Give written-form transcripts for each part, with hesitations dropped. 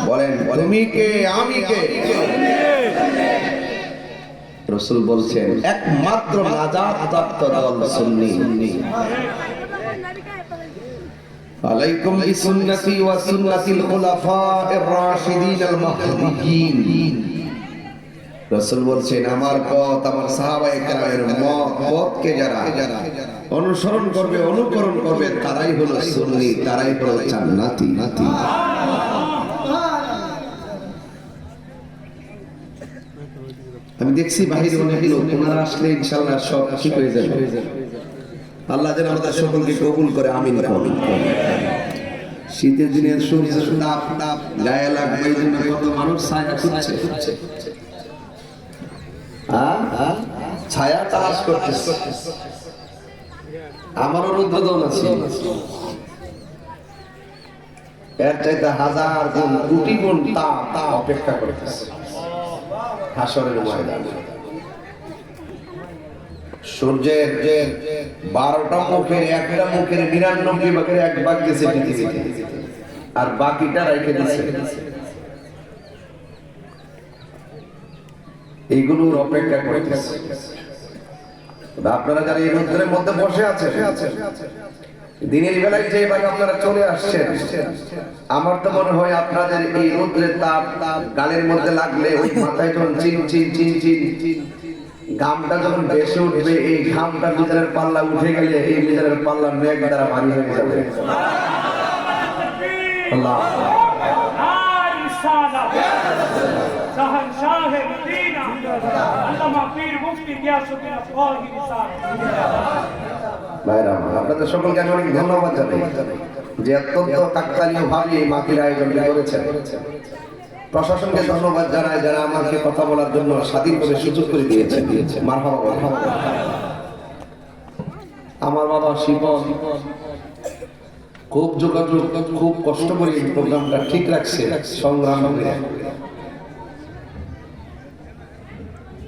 বলেন তুমি কে আমি কে? রাসূল বলছেন একমাত্র নাজাত প্রাপ্ত দল সুন্নি। আলাইকুম বিসুন্নতি ওয়া সুন্নাতিল খুলাফা'ir রাশিদিনিল মাহদিয়্যিন। রাসূল বলছেন আমার পথ আমার সাহাবায়ে কেরামের পথকে যারা অনুসরণ করবে অনুকরণ করবে তারাই হলো সুন্নি, তারাই হলো জান্নাতি। আমি দেখছি বাহিরে অনেক লোক, ওনারা আসলে ইনশাআল্লাহ সব ঠিক হয়ে যাবে। আল্লাহ যেন আমাদের সকলকে কবুল করে, আমিন। শীতের দিনে সূর্যের তাপ গায়ে লাগবে, এই জন্য কত মানুষ ছায়া খুঁজছে, ছায়া তালাশ করতেছে। আমারও রুদ্রদন আছে, এর চাইতে হাজার গুণ কোটি গুণ তা অপেক্ষা করতেছে হাসরের ময়দানে। সূর্যের 12টা মুখের একটা মুখের 99 ভাগের এক ভাগ গেছে পৃথিবীতে, আর বাকিটা রেখে দিয়েছে। এইগুলোর অপেক্ষা করতেছে। আপনারা যারা এই রোদ্রের মধ্যে বসে আছেন, দিনের বেলায় যে ভাগে আপনারা চলে আসছেন, আমার তো মনে হয় আপনাদের এই রোদ্রের তাপ গালের মধ্যে লাগলে ওই মাথায় যখন চিন ঘামটা যখন বেশি উঠবে, এই ঘামটা মিজানের পাল্লা উঠে গেলে এই মিজানের পাল্লা মেঘ দ্বারা ভারী হয়ে যাবে। আল্লাহ আপনাদের সকলকে আমি অনেক ধন্যবাদ জানাই যে অত্যন্ত কাকতালীয় ভাবে এই মাহফিল আয়োজনটা করেছেন। প্রশাসনকে ধন্যবাদ জানাই যারা আমাকে কথা বলার জন্য স্বাধীনভাবে সুযোগ করে দিয়েছে। মারহাবা। আমার বাবা শিবন খুব যোগাযোগ খুব কষ্ট করে এই প্রোগ্রামটা ঠিক রাখছে, সংগ্রাম করে।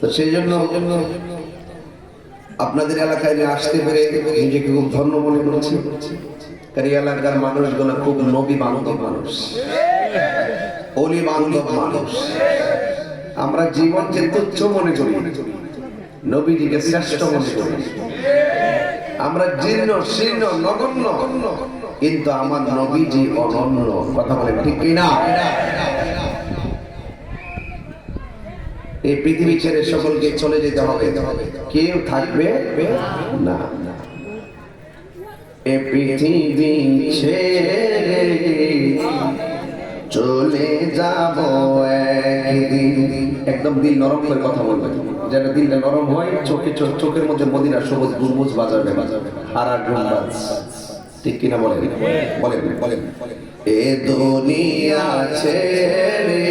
তো সেই জন্য আপনাদের এলাকায় আসতে পেরে নিজেকে খুব ধন্য মনে করছি। কারণ এলাকার মানুষগুলো খুব নবী বান্ধব মানুষ, অলি বান্ধব মানুষ। আমরা জীবনকে তুচ্ছ মনে করি, নবীজিকে শ্রেষ্ঠ মনে করি। আমরা জীর্ণ শীর্ণ নগণ্য, কিন্তু আমার নবীজি অনন্য। কথা বলেন ঠিক কিনা? এই পৃথিবী ছেড়ে সকলকে চলে যেতে হবে, কেউ থাকবে না। এই পৃথিবী ছেড়ে চলে যাব একদিন। একদম দিল নরম করে কথা বলবে, যেন দিলটা নরম হয়। চোখের মধ্যে মদিনা সবুজ গুরমুজ বাজাবে, হারা গুনবাজ। ঠিক কিনা বলেন? এ দুনিয়া ছেড়ে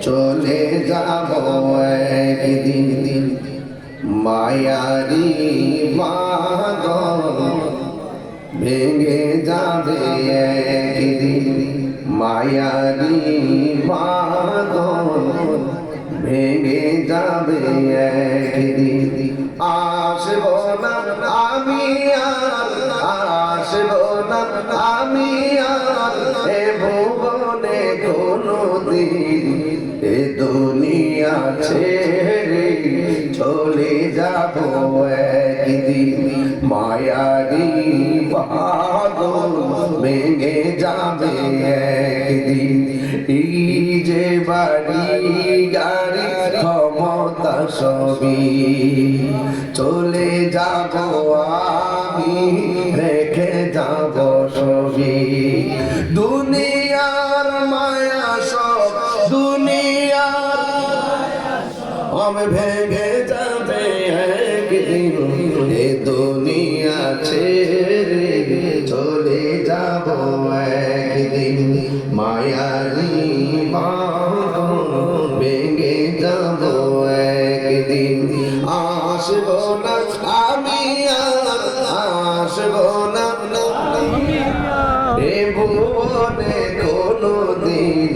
চলে যাব একদিন, মায়ারি বাঁধন ভেঙে যাবে একদিন, মায়ারি বাঁধন ভেঙে যাবে একদিন। আসব না আমি আর, আসব না আমি আর এ ভুবনে কোনদিন। এ দুনিয়া ছেড়ে চলে যাব একদিন, মায়ারি বাঁধন ভেঙে যাবে একদিন। এই যে বাড়ি গাড়ি ক্ষমতা সবই চলে যাব আমি, রেখে যাব সবই। দুনিয়ার মায়া সব, দুনিয়ার আমি ভেঙে যাবে একদিন। এ দুনিয়া ছেড়ে চলে যাব একদিন, মায়ারি বাঁধন ভেঙে যাব একদিন। আসব না আমি আর, আসব না এ ভুবনে কোনদিন।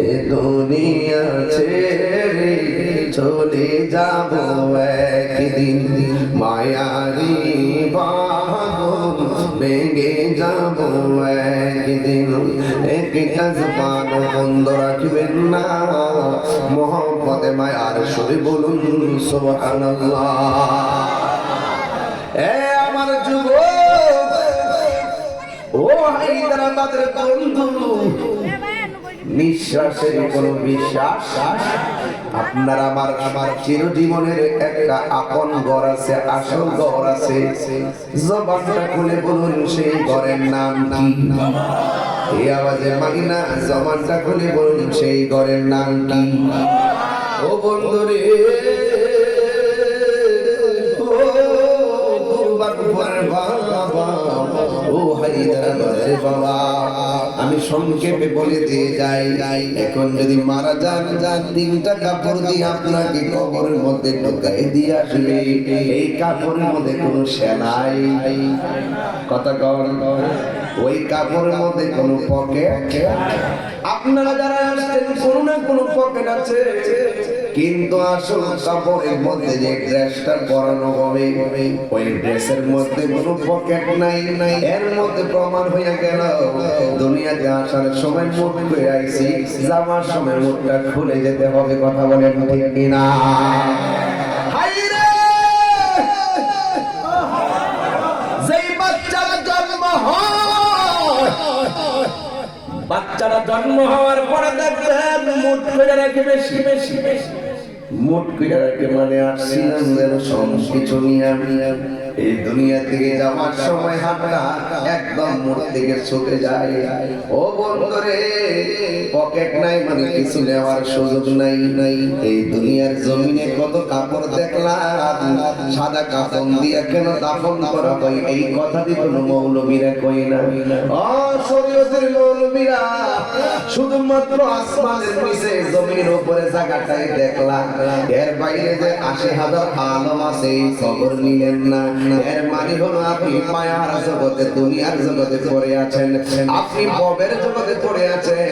এ দুনিয়া ছেড়ে চলে যাব একদিন, মায়ারি পাগল ভেঙে যাব একদিন একটা জবান বন্ধ রাখবেন না মোহাম্মদে মায়ার সুরে বলুন সুবহানাল্লাহ এ আমার যুবক ও হায়দ্রাবাদের বন্ধু নিঃশ্বাসের কোনো বিশ্বাস আপনার আমার চিরজীবনের একটা আপন ঘর আছে আসল ঘর আছে জবানটা খুলে বলুন সেই ঘরের নাম কি এই আওয়াজে মানি না জবানটা খুলে বলুন সেই ঘরের নাম কি ও বন্ধু রে আমি সংক্ষেপে বলে দিয়ে যাই এখন যদি মারা যান তিনটা কাপড় দিয়ে আপনাকে কবরের মধ্যে ঢুকাই দিয়ে আসবে এই কাপড়ের মধ্যে কোনো সেলাই কথা কর ওই কাপড়ের মধ্যে কোনো পকেট আপনারা যারা আসছেন কোনো না কোনো পকেট আছে কিন্তু আসল কাপড়ের মধ্যে যে ড্রেসটা পরানো হবে ওই ড্রেসের মধ্যে কোনো পকেট নাই এর মধ্যে প্রমাণ হয়ে গেল দুনিয়াতে আসার সময় মুখ খুলে আইছি যাওয়ার সময় মুখটা খুলে যেতে হবে কথা বলেন ঠিক কিনা বাচ্চারা জন্ম হওয়ার পরে দেখবেন মুখ খুলে রাখে বেশি মুখ খুলে রাখে মানে আসছিলাম যেন কিছু নিয়ে এই দুনিয়া থেকে যাওয়ার সময় হাতটা একদম মুখ থেকে ছুটে যায় ও বন্ধুরে পকেট নাই মানে কিছু নেওয়ার সুযোগ নাই এই দুনিয়ার জমিনে কত কাপড় দেখলাম সাদা কাফন দিয়ে কেন দাফন করা হয় এই কথাটি কোনো মৌলবীরা কই না ও শরীয়তের মৌলবীরা শুধুমাত্র আসমানের নিচে জমির উপরে জায়গাটাই দেখলাম এর বাইরে যে ৮০,০০০ আলম আছে খবর নিলেন না এর মানে হলো আপনি মায়ার জগতে দুনিয়ার জগতে পড়ে আছেন আপনি ভবের জগতে পড়ে আছেন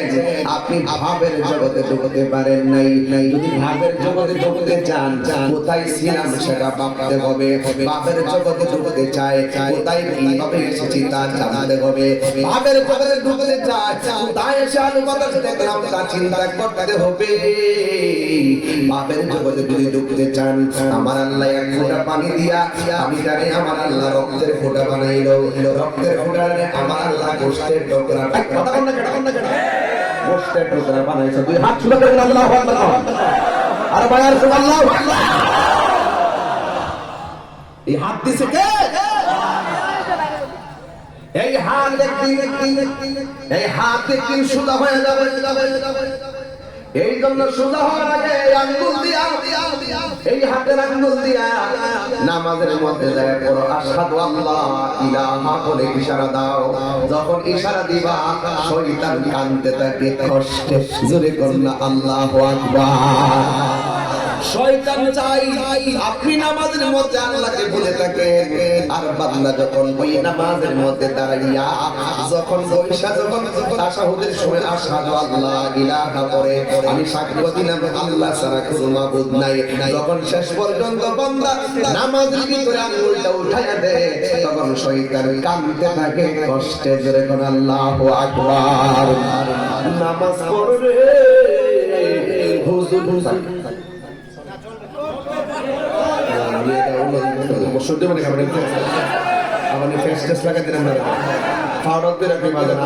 আপনি ভাবের জগতে ঢুকতে পারেন নাই যদি ভাবের জগতে ঢুকতে চান কোথায় ছিলাম সেটা ভাবতে হবে ভাবের জগতে ঢুকতে চায় কোথায় কিভাবে এসেছি তা জানতে হবে ভাবের জগতে ঢুকতে চায় কোথায় এসে আলো বাতাস দেখলাম তা চিন্তা করতে হবে ভাবের জগতে যদি ঢুকতে চান আমার আল্লাহ এক ফোঁটা পানি দিয়া আমি জানি আমার আল্লাহ রক্তের ফোঁটা বানাইলো রক্তের ফোঁটারে আমার আল্লাহ গোশতের টুকরা কথা বল না কেন গোশতের টুকরা বানাইছো দুই হাত ছুড়ে দেন আল্লাহু আকবার আর বায়ার সুবহানাল্লাহ এই হাত দিছে কে এই হাত একদিন সুদা হয়ে যাবে এই জন্য সোজা হওয়ার আগে আঙ্গুল দিয়া এই হাতের আঙ্গুল দিয়া নামাজের মধ্যে যায় পড়ো আশহাদু আল্লাহ ইলাহা বলে ইশারা দাও যখন ইশারা দিবা শয়তান কাঁদতে থাকে কষ্টে জোরে করুন আল্লাহু আকবার শয়তান চাই আপনি নামাজের মধ্যে আল্লাহকে ভুলে থাকেন আর বান্দা যখন ওই নামাজের মধ্যে দাঁড়াইয়া যখন তাশাহুদের সময় আশহাদু আল্লাহ ইলাহা করে আমি সাক্ষ্য দিলাম আল্লাহ ছাড়া কোনো মাবুদ নাই যখন শেষ পর্যন্ত বান্দা নামাজের ভিতরে আঙ্গুলটা উঠায়া দেয় তখন শয়তান কাঁদতে থাকে কষ্টে জোরে কোন আল্লাহু আকবার নামাজ পড়ে হুজুর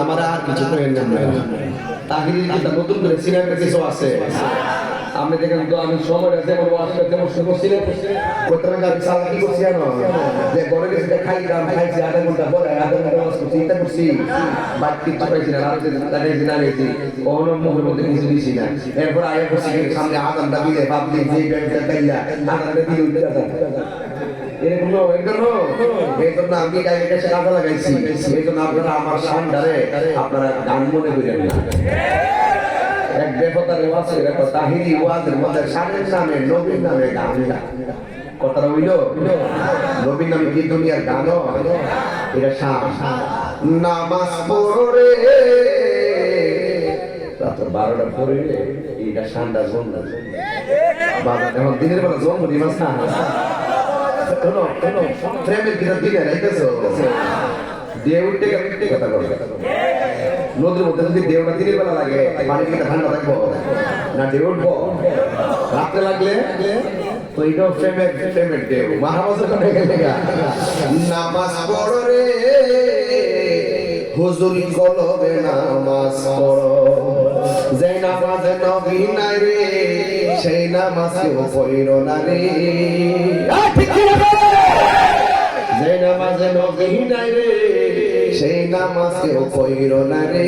আমার আর কিছু নতুন করে সিনেমা কিছু আছে আমি দেখেন তো আমি সময় যেমন কি করছি যে ঘরে গেছি খাইলাম খাইছি আধা ঘন্টা পরে আধা ঘন্টা চিন্তা করছি বাদ কিছু পাইছি না না গেছি কোনো মুখের মধ্যে কিছু দিছি না এরপর আগে করছি সামনে আদানটা দিলে ভাবলি যে ব্যাংকটা তাইলা আদানটা দিলে উঠে এরকম এই জন্য আমি কাছে কাজে লাগাইছি এই জন্য আপনারা আমার সামনে আপনারা গান মনে করেন না এক দেবতার ওয়াজ করে তাহিরি ওয়াজের মধ্যে শানের নামে নবীর নামে গান কথাটা হইল নবীর নামে কি দুনিয়ার গান এটা শান নামাজ পড়ে রাতের 12টা পরে এটা শানটা জন্য বাবা এখন দিনের বেলা জন্ম দিমাস না শোনো প্রেমের ভিতর দিনে রাইতেছো দেউটে কথা বলবে নদীর মধ্যে যদি দেউটা দিনের বেলা লাগে পানি কিন্তু ঠান্ডা থাকবো না দেউ উঠবো রাত্রে লাগলে তো এটাও প্রেমের দেউ মাহাবাসের কথা গেলে নামাজ পড়ো রে হুজুরি কলবে নামাজ পড়ো যে নামাজে নবী নাই রে সেই নামাজ কেউ পড়িল না রে যে নামাজে নবী নাই রে সেই নামাজ কেউ পড়িল না রে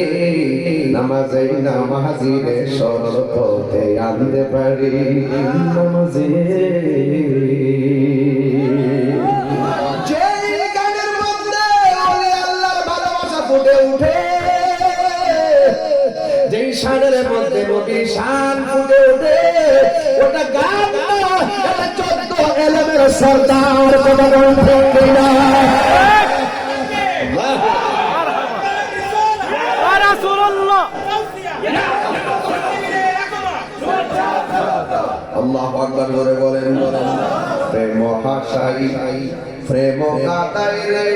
নামাজে নামাজিরে সরতে আনতে পারি নামাজে উঠে যেই শানের মধ্যে নবীর শান ফুটে ওঠে ওটা গান না এটা 14 এলেমের সরদার কথা বলতে না রাসূলুল্লাহ আল্লাহু আকবার জোরে বলেন প্রেম হাসাই প্রেম কাটাই রে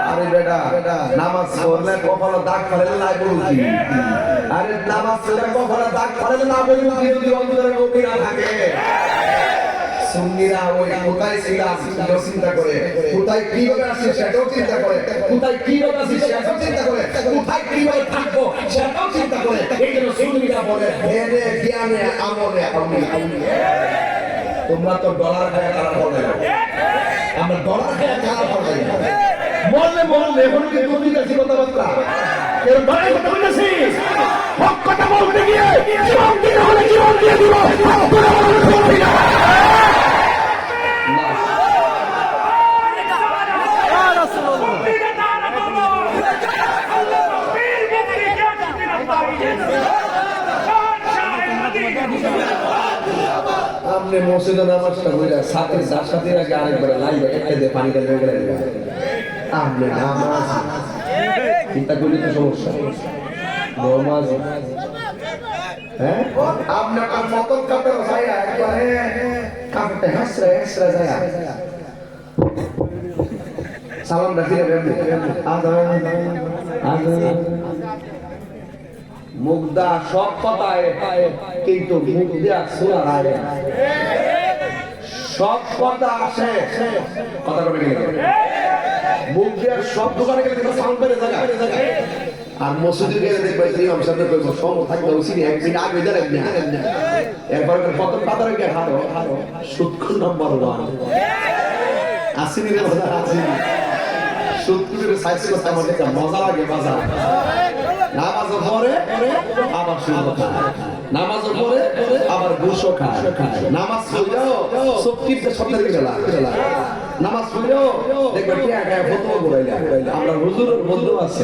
আরে বেটা নামাজ পড়লে কখনো দাগ ফেলে না বলছি আরে নামাজ পড়লে কখনো দাগ ফেলে না বলছি যদি অন্তরে নবী না থাকে সুন্নিরা ওই কোথায় ছিলাম সেটাও চিন্তা করে কোথায় কিভাবে আসছে সেটাও চিন্তা করে কোথায় কিভাবে আসছে সেটাও চিন্তা করে কোথায় কিভাবে থাকবো সেটাও চিন্তা করে এই জন্য সুন্নিরা বলে জ্ঞানে জ্ঞানে আমলে তোমরা তো ডলার খায় তারা বলে আমরা ডলার খায় তারা বলে বললে এখন কি তুমি কাছে কথাবার্তা এর বাইরে কথা বলতেছি হক কথা বলতে গিয়ে জীবন দিতে হলে জীবন দিয়ে দিব আপনি মসজিদে নামাজটা কইরা সাথে যার সাথে আগে আরেকবার লাইভে একটা দিয়ে পানি ঢেলে গেলেন আপনি নামাজ চিন্তা করলে তো সমস্যা নামাজ হ্যাঁ আপনি কাল মতন কাপড় ছায়া একবারে কাপড়টা হেসরা যায় সালাম রাখি মুগ্ধা সব কথায় কিন্তু মুখ দিয়া শোনা হয় সব কথা আসে কথা বলে গেলে মুখ দিয়া সব দোকানে গেলে কিন্তু সাউন্ড বেড়ে জায়গা আর মসজিদে গেলে দেখবে ইমাম সাহেব কইবো সম থাকবে উচিত একদিন আগে দাঁড়াই না এরপর প্রথম পাতারে গিয়ে হারো সুদকুর নাম্বার 1 আসিনি রে বাজার আসিনি সুদকুরের সাইজ করতে আমার কাছে মজা লাগে বাজার নামাজ পড়ে আবার শুরু খায় নামাজ পড়ে আবার ঘুষও খায় নামাজ পড়েও সবকিছু সতের গেলা নামাজ পড়েও দেখবে টিয়া খায় ফতোয়া ঘুরাইলা আমরা হুজুরের বন্ধু আছে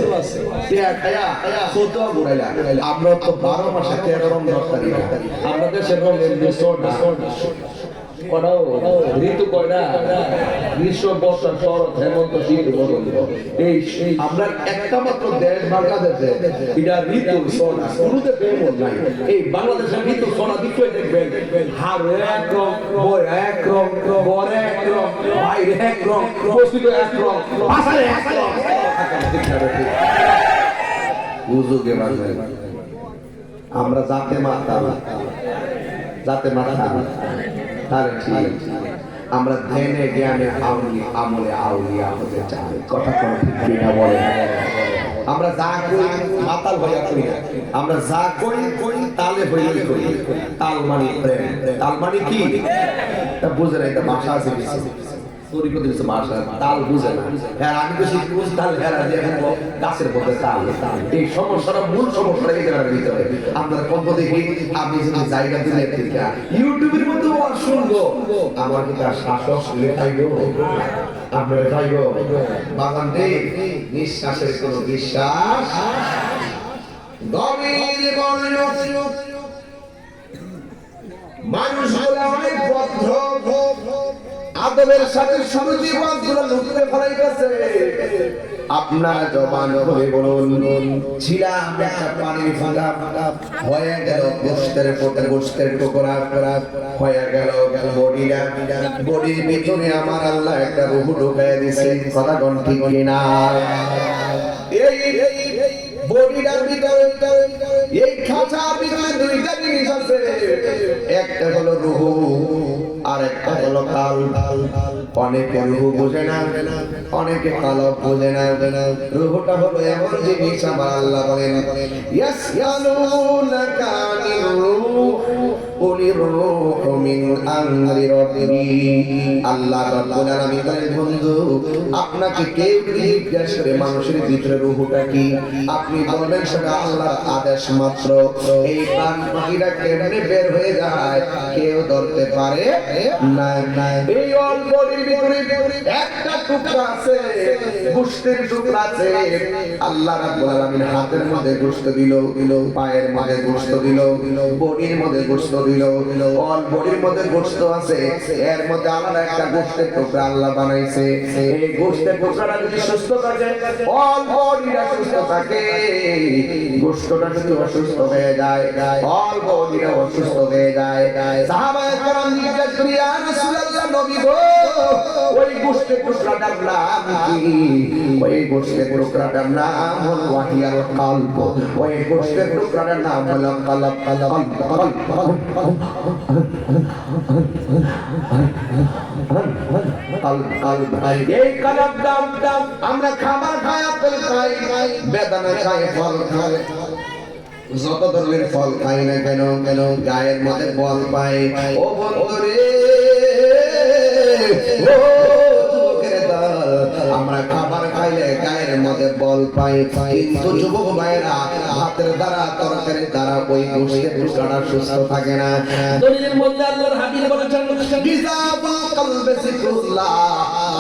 টিয়া খায়া ফতোয়া ঘুরাইলা আমরা তো 12 মাসে 13 রং 10 তারিখ আমরা দেশের রং সোনা ঋতু কয়টা গ্রীষ্ম বর্ষা শরৎ হেমন্ত শীত বসন্ত এই আমরা একটা মাত্র দেশ বাংলাদেশে এটা ঋতু সোনা শুরুতে বেমন নাই এই বাংলাদেশের ঋতু সোনা দিকে দেখবেন হার এক রং বই এক রং বর এক রং বাইরে এক রং বস্তিতে এক রং ভাষায় এক রং বুঝুকে বাজে আমরা জাতে মাতা তাহলে ঠিক আমরা ধ্যানে জ্ঞানে আমলে আউলিয়া হতে চাই কথা কোন ঠিক না বলে আমরা যা করি মাতাল হইয়া করি আমরা যা করি তালে হইলে করি তাল মানে প্রেম তাল মানে কি তা বুঝে না এটা ভাষা আছে কিছু তোরি কত কিছু ভাষা তাল বুঝে না হ্যাঁ আমি তো শিখতে বুঝি তাল হ্যাঁ দেখবো গাছের মধ্যে তাল এই সমস্যাটা মূল সমস্যাটা এই জায়গার ভিতরে আপনারা কত দেখি আপনি যদি জায়গা দিলে ইউটিউবের মধ্যে শুনবো আমার কি তার শাসক লেখাইব আপনার লেখাইব বাগান দেই নিঃশ্বাসের কোনো বিশ্বাস গভীর মনোযোগ মানুষগুলো অনেক ভদ্র আদবের সাথে শুরু জীবনগুলো লুকিয়ে ফেলাই গেছে আপনারা জবান করে বলুন, ছিলাম একটা পানির ফোঁটা, হয়ে গেল গোশতের টুকরা হয়ে গেল বডির ভিতরে আমার আল্লাহ একটা রূহ ঢুকাইয়া দিছে। কথা কোন ঠিক কিনা? এই বডিটার ভিতরে এই খাঁচার ভিতরে দুইটা জিনিস আছে, একটা হলো রূহ আর একটা হলো কাল। অনেকে রূহ বোঝে না, অনেকে কালব বোঝে না। রূহটা হলো এমন জিনিস, আমার আল্লাহ বলেন ইয়াসআলুনাকা আনির রূহ কুলির রূহু মিন আমরি রাব্বি। আল্লাহ রাব্বুল আলামিন বলেন, বন্ধু আপনাকে কেউ জিজ্ঞাসা করে মানুষের ভিতরে রূহটা কি, আপনি বলবেন সেটা আল্লাহর আদেশ মাত্র। এই প্রাণ পাখিটা কেমনে বের হয়ে যায় কেউ ধরতে পারে না। এই অল্পের ভিতরে একটা টুকরা আছে, গোশতের টুকরা আছে। আল্লাহ রাব্বুল আলামিন হাতের মধ্যে গোশত দিল, পায়ের মধ্যে গোশত দিল, বডির মধ্যে গোশত দিল। অল বডির মধ্যে গোশত আছে, এর মধ্যে আলাদা একটা গোশতের টুকরা আল্লাহ বানাইছে। এই গোশতের টুকরাটা যদি সুস্থ থাকে, অল বডিটা সুস্থ থাকে। গোশতটা যদি অসুস্থ হয়ে যায়, অল বডিটা অসুস্থ হয়ে যায়। সাহাবায়ে কেরাম জিজ্ঞাসা করি, ইয়া রাসূলুল্লাহ, নবী গো, ওই গোশতের টুকরাটার নাম কি? ওই গোশতের টুকরাটার নাম হলো ওয়াহিয়াল কলব। ওই গোশতের টুকরাটার নাম হলো কলব। এই কলব দাম আমরা খাবার খাই, আপেল খাই, বেদানা খাই, ফল খাই, যত ধরনের ফল খাই না কেন গায়ের মধ্যে বল পাই। ও বন্ধুরে, আমরা খাবার খাইলে গায়ের মধ্যে বল পাই, কিন্তু যুবক ভাইরা হাতের দ্বারা তরকারির দ্বারা ওই গোশতের টুকরাটা সুস্থ থাকে না। দলিলের মধ্যে আল্লাহর হাবিব বলেছেন, গিজাবুল কলবে যিকরুল্লাহ,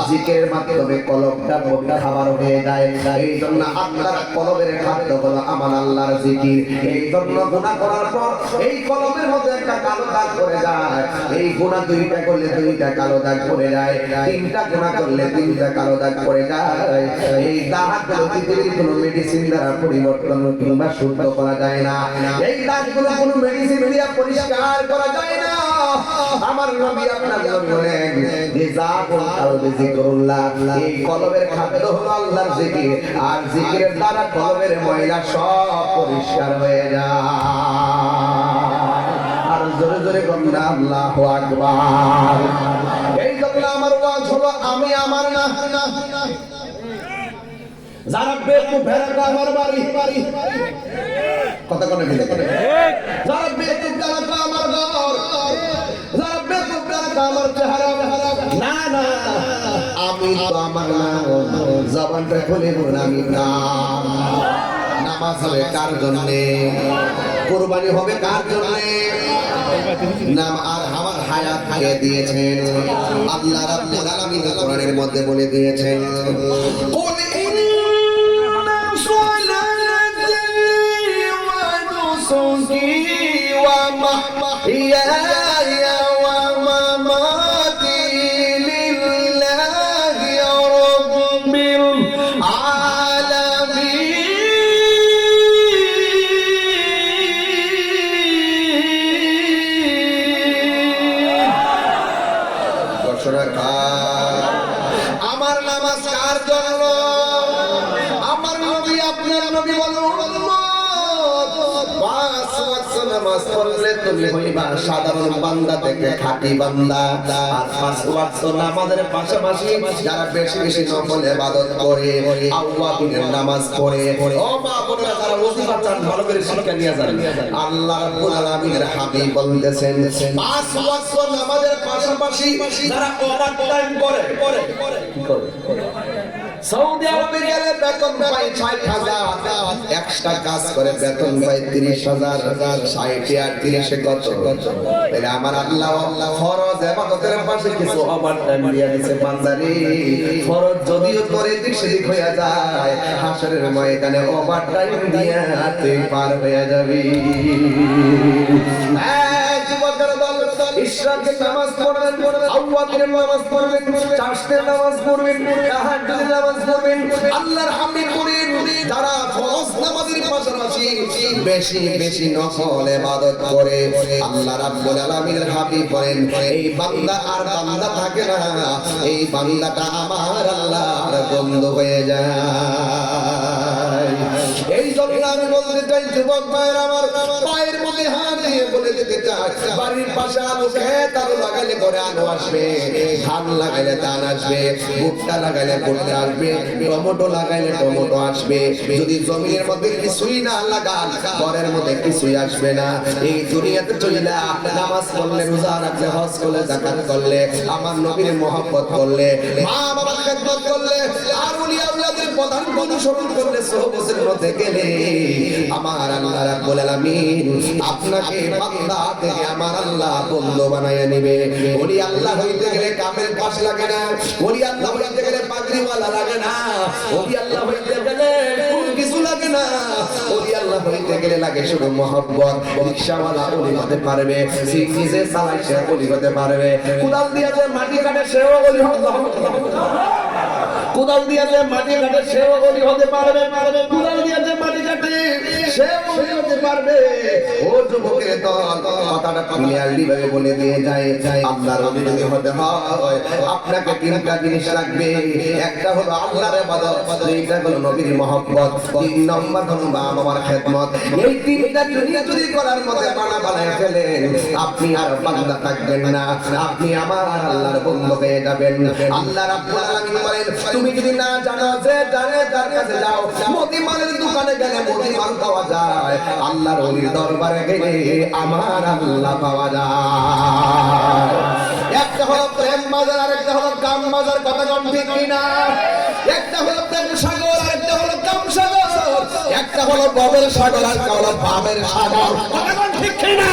জিকিরের মাধ্যমে কলবটা খাবার হয়ে যায়। এই জন্য আপনার কলবের খাদ্য হলো আমার আল্লাহর জিকির। এই জন্য গুনাহ করার পর এই কলবের মধ্যে একটা কালো দাগ পড়ে যায়। এই গুনাহ দুইটা করলে দুইটা কালো দাগ পড়ে যায়, তিনটা গুনাহ করলে তিনটা কালো দাগ পড়ে যায়। এই দাগগুলো পৃথিবীর কোনো মেডিসিন দ্বারা পরিবর্তন কিংবা শুদ্ধ করা যায় না। এই দাগগুলো কোনো মেডিসিন দিয়ে পরিষ্কার করা যায় না। আমার নবী আপনার বলেন, গিজাবুল কলবে যিকরুল্লাহ, এই কলবের খাদ্য হলো আল্লাহর জিকির, আর জিকিরের দ্বারা কলবের ময়লা সব পরিষ্কার হয়ে যায়। আর জোরে জোরে বলুন আল্লাহু আকবার। এই জন্য আমার ওয়াজ হলো আমি আমার না, যারা বেকু ভেড়া আমার বাড়ি কথা কোনে মিলে, যারা বেকু ভেড়া আমার ঘর, যারা বেকু ভেড়া আমার চেহারা, না না আমি তো আমার না, জবানটা খুলে বলুন আমি না। নামাজ হবে কার জন্যে? কুরবানি হবে কার জন্যে? নাম আর আমার হায়াত কে দিয়েছেন? আল্লাহ রাব্বুল আলামিন কোরআনের মধ্যে বলে দিয়েছেন, কুল ইন্না সলাতি ওয়া নুসুকি ওয়া মাহইয়ায়া ওয়া মামাতি লিল্লাহি রাব্বিল আলামিন। আমার নামাজ কার জন্য? আমার নবী আপনার নবী বলুন, পাঁচ ওয়াক্ত নামাজ পড়লে তুমি হইবা সাধারণ বান্দা থেকে খাঁটি বান্দা। আর পাঁচ ওয়াক্ত নামাজের পাশাপাশি যারা বেশি বেশি নফল ইবাদত করে, আওয়াবিনের নামাজ পড়ে, ও মা বোনেরা যারা ওয়াজিফা চান ভালো করে শিক্ষা নিয়ে যান। আল্লাহ রাব্বুল আলামিনের হাবিব বলতেছেন, পাঁচ ওয়াক্ত নামাজের পাশাপাশি যারা ওভার টাইম করে কি করে? সৌদি আরবে গেলে বেতন পায় ৬০,০০০, এক্সট্রা কাজ করে বেতন পায় ৩০,০০০। ৬০ আর ৩০ কত? তাহলে আমার আল্লাহ ফরজ ইবাদতের পাশে কিছু ওভার টাইম দিয়া দিয়েছে বান্দারে। ফরজ যদিও করে দিক সেদিক হয়ে যায়, হাসরের ময়দানে ওভার টাইম দিয়া তুই পার হয়ে যাবি। যুবকের দল ইশরাকের নামাজ পড়বেন, আউয়ালের নামাজ পড়বেন, চারশের নামাজ পড়বেন, তাহাজ্জুদের নামাজ পড়বেন, আল্লাহর হাবিব বলেন যারা ফরজ নামাজের পাশাপাশি বেশি বেশি নফল ইবাদত করে আল্লাহ রাব্বুল আলামিনের হাবিব বলেন এই বান্দা আর বান্দা থাকে না, এই বান্দাটা আমার আল্লাহর বন্ধু হয়ে যায়। এই জন্য আমি বলতে চাই যুবক ভাইয়ের আমার পায়ের মধ্যে হাত দিয়ে বলে দিতে চাই বাড়ির পাশে আলু খেত আলু লাগাইলে পরে আলু আসবে, ধান লাগাইলে ধান আসবে, ভুট্টা লাগাইলে ভুট্টা আসবে, টমেটো লাগাইলে টমেটো আসবে। যদি জমির মধ্যে কিছুই না লাগান ঘরের মধ্যে কিছুই আসবে না। এই দুনিয়াতে চলিলা নামাজ পড়লে, রোজা রাখলে, হজ করলে, যাকাত করলে, আমার নবীর মহব্বত করলে, মা বাবার খেদমত করলে, আর উলিয়া আউলিয়াদের প্রধান অনুসরণ করলে, সোহবতের মধ্যে গেলে আমার আল্লাহ রাব্বুল আলামিন আপনাকে বান্দা থেকে আমার আল্লাহ বন্ধু বানায়া নেবে। ওলি আল্লাহ হইতে গেলে কামের পাশ লাগে না, ওলি আল্লাহ হইতে গেলে পাগড়িওয়ালা লাগে না, ওলি আল্লাহ হইতে গেলে কিছু লাগে না, ওলি আল্লাহ হইতে গেলে লাগে শুধু মহব্বত। রিকশাওয়ালা ওলি হতে পারবে, সিকিজে চালাই সে ওলি হতে পারবে, কুদাল দিয়ে যে মাটি কাটে সেও ওলি হতে পারবে, কুদাল দিয়ে যে মাটি কাটে সেও ওলি হতে পারবে, কুদাল দিয়ে যে মাটি কাটে সেও ওলি হতে পারবে। ও যুবকের দল কথাটা ক্লিয়ারলি ভাবে বলে দিয়ে যায় আল্লাহর ওলি যদি হতে হয় আপনাকে তিনটা জিনিস রাখবে। একটা হলো আল্লাহর ইবাদত, দুইটা হলো নবীর মহব্বত, তিন নম্বর হলো মা বাবার খেদমত। এই তিনটা জিনিস যদি করার মধ্যে বানা বানায় ফেলেন আপনি আর বান্দা থাকবেন না, আপনি আমার আল্লাহর বন্ধু হয়ে যাবেন। আল্লাহ রাব্বুল আলামিন বলেন তুমি যদি না জানো যে জানে তার কাছে যাও, মুদিমানের দোকানে গেলে মুদিমান পাওয়া যায়, আল্লাহর ওলির দরবারে গেলে আমার আল্লাহ পাওয়া যায়। একটা হলো প্রেম বাজার আর একটা হলো কাম বাজার, কথা কোন ঠিক কিনা? একটা হলো প্রেম সাগর আর একটা হলো কাম সাগর, একটা হলো ভবের সাগর আর একটা হলো ভাবের সাগর, কথা কোন ঠিক কিনা?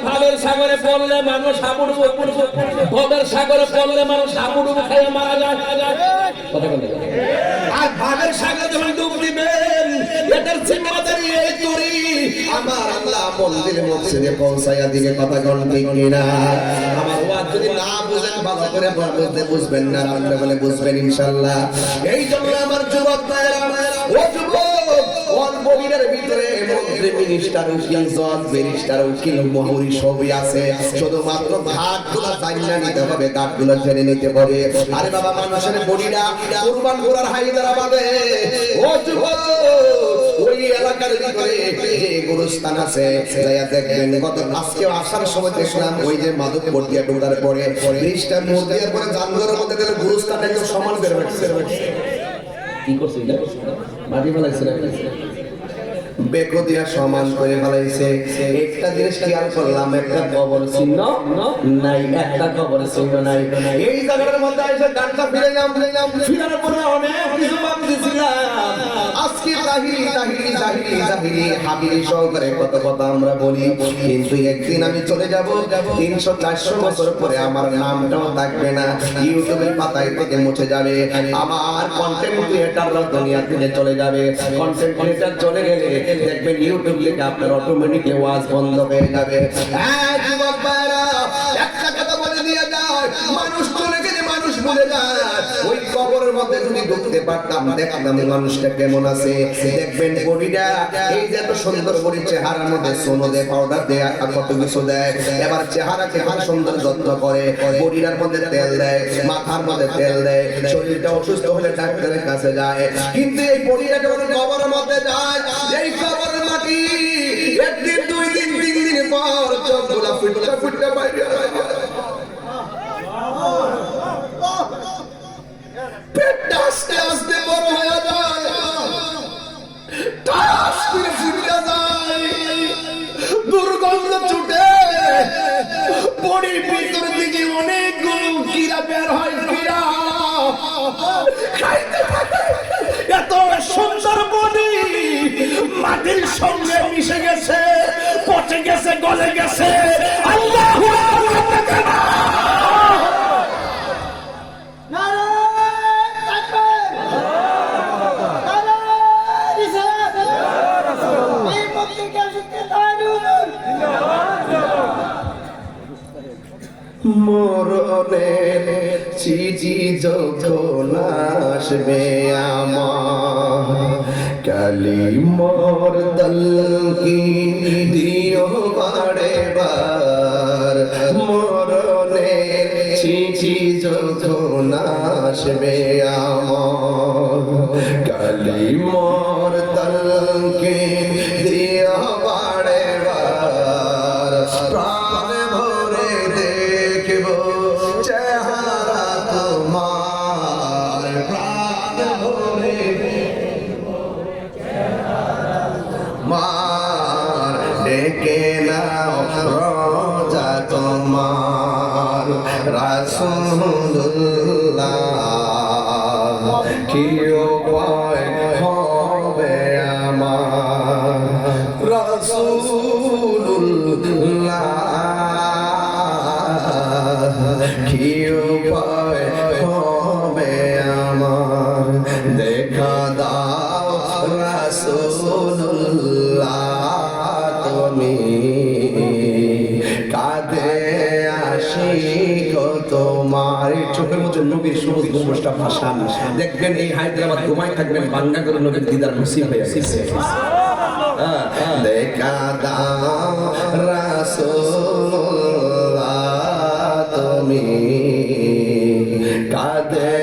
ভাবের সাগরে পড়লে মানুষ হাবুডুবু, ভবের সাগরে পড়লে মানুষ হাবুডুবু খেয়ে মারা যায়। আর ভাবের সাগরে যখন ডুব দিবেন এটার জিম্মাদারি এই তোরই, আমার আল্লাহ মন্দির মসজিদে পৌঁছাইয়া দিবে, কথা কোন ঠিক কিনা? আমার ওয়াজ যদি না বুঝেন ভালো করে বুঝবেন না, রান্না বলে বুঝবেন ইনশাআল্লাহ। এই জন্য আমার যুবক ভাইরা, ও যুবক অল্প দিনের ভিতরে মন্ত্রী, মিনিস্টার, উকিল, জজ, ব্যারিস্টার, উকিল, মহুরি সবই আছে, শুধুমাত্র ঘাটগুলো জানিয়ে নিতে হবে, ঘাটগুলো জেনে নিতে হবে। আরে বাবা মানুষের বডিটা কুরবান করার হায়দ্রাবাদে, ও যুবক ওই এলাকার ভিতরে যে গুরুস্থান আছে যাইয়া দেখবেন। গত আজকে আসার সময় দেখলাম ওই যে মাধবপুর দিয়ে ঢোকার পরে ব্রিজটা মোড় দেওয়ার পরে জানগরের মধ্যে গেলে গুরুস্থানটা একদম সমান বের হচ্ছে। কি করছে মাটি ফেলাইছে বেকো দিয়া সমান করে ফেলাইছে। একটা জিনিস খেয়াল করলাম, একটা কবর চিহ্ন নাই, একটা কবর চিহ্ন নাই। এই জায়গাটার মধ্যে এসে ডানটা ফিরাইলাম, ফিরার পরে অনেক কিছু ভাবতেছিলাম। আজকে তাহিরি তাহিরি তাহিরি তাহিরি হাবিরি সহকারে কত কথা আমরা বলি, কিন্তু একদিন আমি চলে যাব 300-400 বছর পরে আমার নামটাও থাকবে না, ইউটিউবের পাতায় থেকে মুছে যাবে, আমার কন্টেন্ট ক্রিয়েটররা দুনিয়া থেকে চলে যাবে। কন্টেন্ট ক্রিয়েটর চলে গেলে দেখবেন ইউটিউব লিখে আপনার অটোমেটিকলি ওয়াজ বন্ধ হয়ে যাবে। হ্যাঁ যুবক ভাইরা, একটা কথা বলে দিয়ে যায়, মানুষ চলে গেলে মানুষ ভুলে যায়। ওই কবরের মধ্যে যদি ঢুকতে পারতাম দেখতাম মানুষটা কেমন আছে, দেখবেন বডিটা এই যে এত সুন্দর বডি, চেহারার মধ্যে সোনো দেয়, পাউডার দেয়, আর কত কিছু দেয়। এবার চেহারাকে খুব সুন্দর যত্ন করে, বডিটার মধ্যে তেল দেয়, মাথার মধ্যে তেল দেয়, শরীরটা অসুস্থ হলে ডাক্তারের কাছে যায়। কিন্তু এই বডিটা যখন কবরের মধ্যে যায়, এই কবরের মাটি একদিন, 2 দিন, 3 দিন পর চোখগুলা ফুটতে ফুটতে বাইরে পেটটা আস্তে আস্তে বড় হয়ে যায়, টাস করে ফুটে যায়, দুর্গন্ধ ছুটে, বডির ভিতর দিকে অনেকগুলো কীড়া বের হয়, কীড়া খাইতে থাকে। এত সুন্দর বডি মাটির সঙ্গে মিশে গেছে, পচে গেছে, গলে গেছে। আল্লাহু আকবার। মরণের চিঠি যখন আসবে আমার কালিমার দলকি দিও বারে বার মরণের চিঠি যখন আসবে আমার কালিমার দলকি দিও বারে বার প্রাণ ভরে দেখব চেহারা তোমার প্রাণ ভরে মার ডেকে নাও রোজা তোমার রাসূলুল্লাহ কি উপায় হবে আমার রাসূলুল্লাহ কি উপায় হবে আমার দেখা দাও রাসূলুল্লাহ তুমি কাঁধে আশিক তোমার চোখের মধ্যে নবীর সবুজ গম্বুজটা ভাসান দেখবেন এই হায়দ্রাবাদ ঘুমায় থাকবেন বাংলা করে নবীর দিদার নসিব হয়ে গেছে দেখা দাও রাসূলুল্লাহ তুমি কাঁধে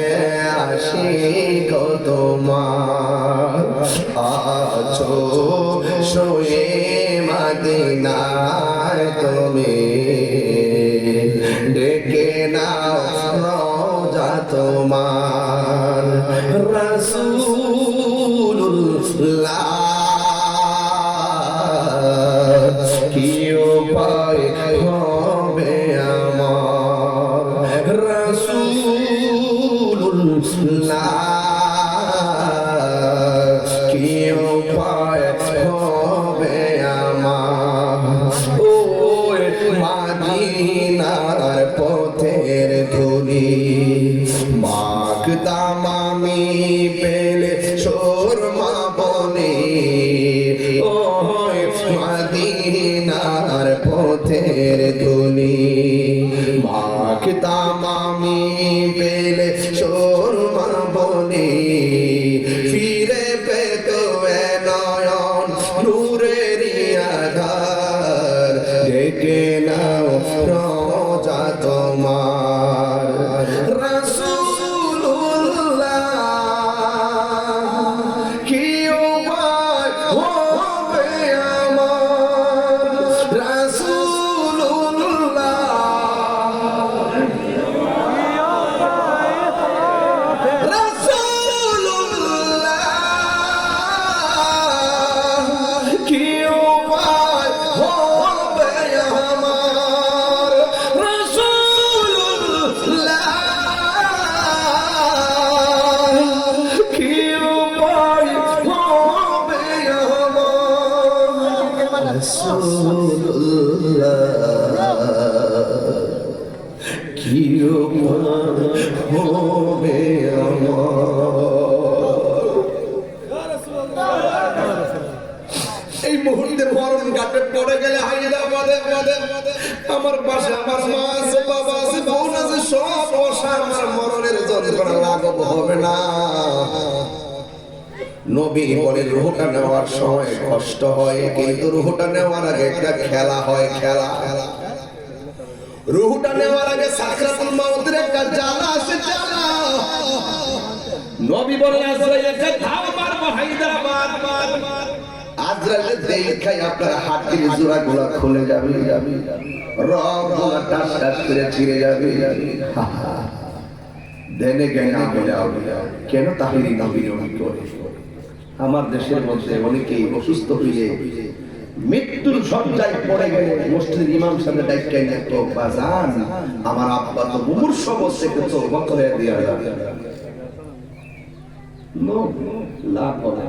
আশিক তোমার আছো শুয়ে মদিনায় তুমি ডেকে নাও রোজা তোমার রাসূলুল্লাহ কি উপায় হবে আমার রাসূলুল্লাহ কি উপায় হবে আমার ওই মাদিনার পথের ধুলি মাখতাম আমি পেলে সুরমা বনে ওই মাদিনার পথের ধুলি মাখতাম আমি পেলে সুরমা বনে ফিরে পেত নয়ন নূরের আধার ডেকে নাও রোজা তোমার রাসূলুল্লাহ কি উপায় হবে আমার রাসূলুল্লাহ কি উপায় হবে আমার রাসূলুল্লাহ কি উপায় হবে আমার রাসূলুল্লাহ কি উপায় হবে এই মুহূর্তে মরণ ঘাটে পড়ে গেলে হায়দ্রাবাদে আমার বাসা আমার মা আছে বাবা আছে বোন আছে সব বসা আমার মরণের যন্ত্রণা লাঘব হবে না নবী বলে রুহটা নেওয়ার সময় কষ্ট হয় কিন্তু রুহটা নেওয়ার আগে একটা খেলা হয় খেলা রুহটা নেওয়ার আগে সাকরাতুল মাউতের একটা জ্বালা আছে জ্বালা নবী বলে আজরাইলকে ধাও মারবো হায়দ্রাবাদ আজরাইল দেখাই আপনার হাতের জোড়াগুলো খুলে যাবে রগগুলো টাস টাস করে ছিঁড়ে যাবে দেনে জ্ঞান কেন তাহিরি নবী নবী করে আমার দেশের মধ্যে অনেকেই অসুস্থ হয়ে মৃত্যুর শয্যায় পড়ে গেলে মসজিদের ইমাম সাহেব ডাইকাই তো বাজান আমার আব্বা তো মুমূর্ষ অবস্থায় তো তওবা করে দিয়া যাবে নো লাভ হবে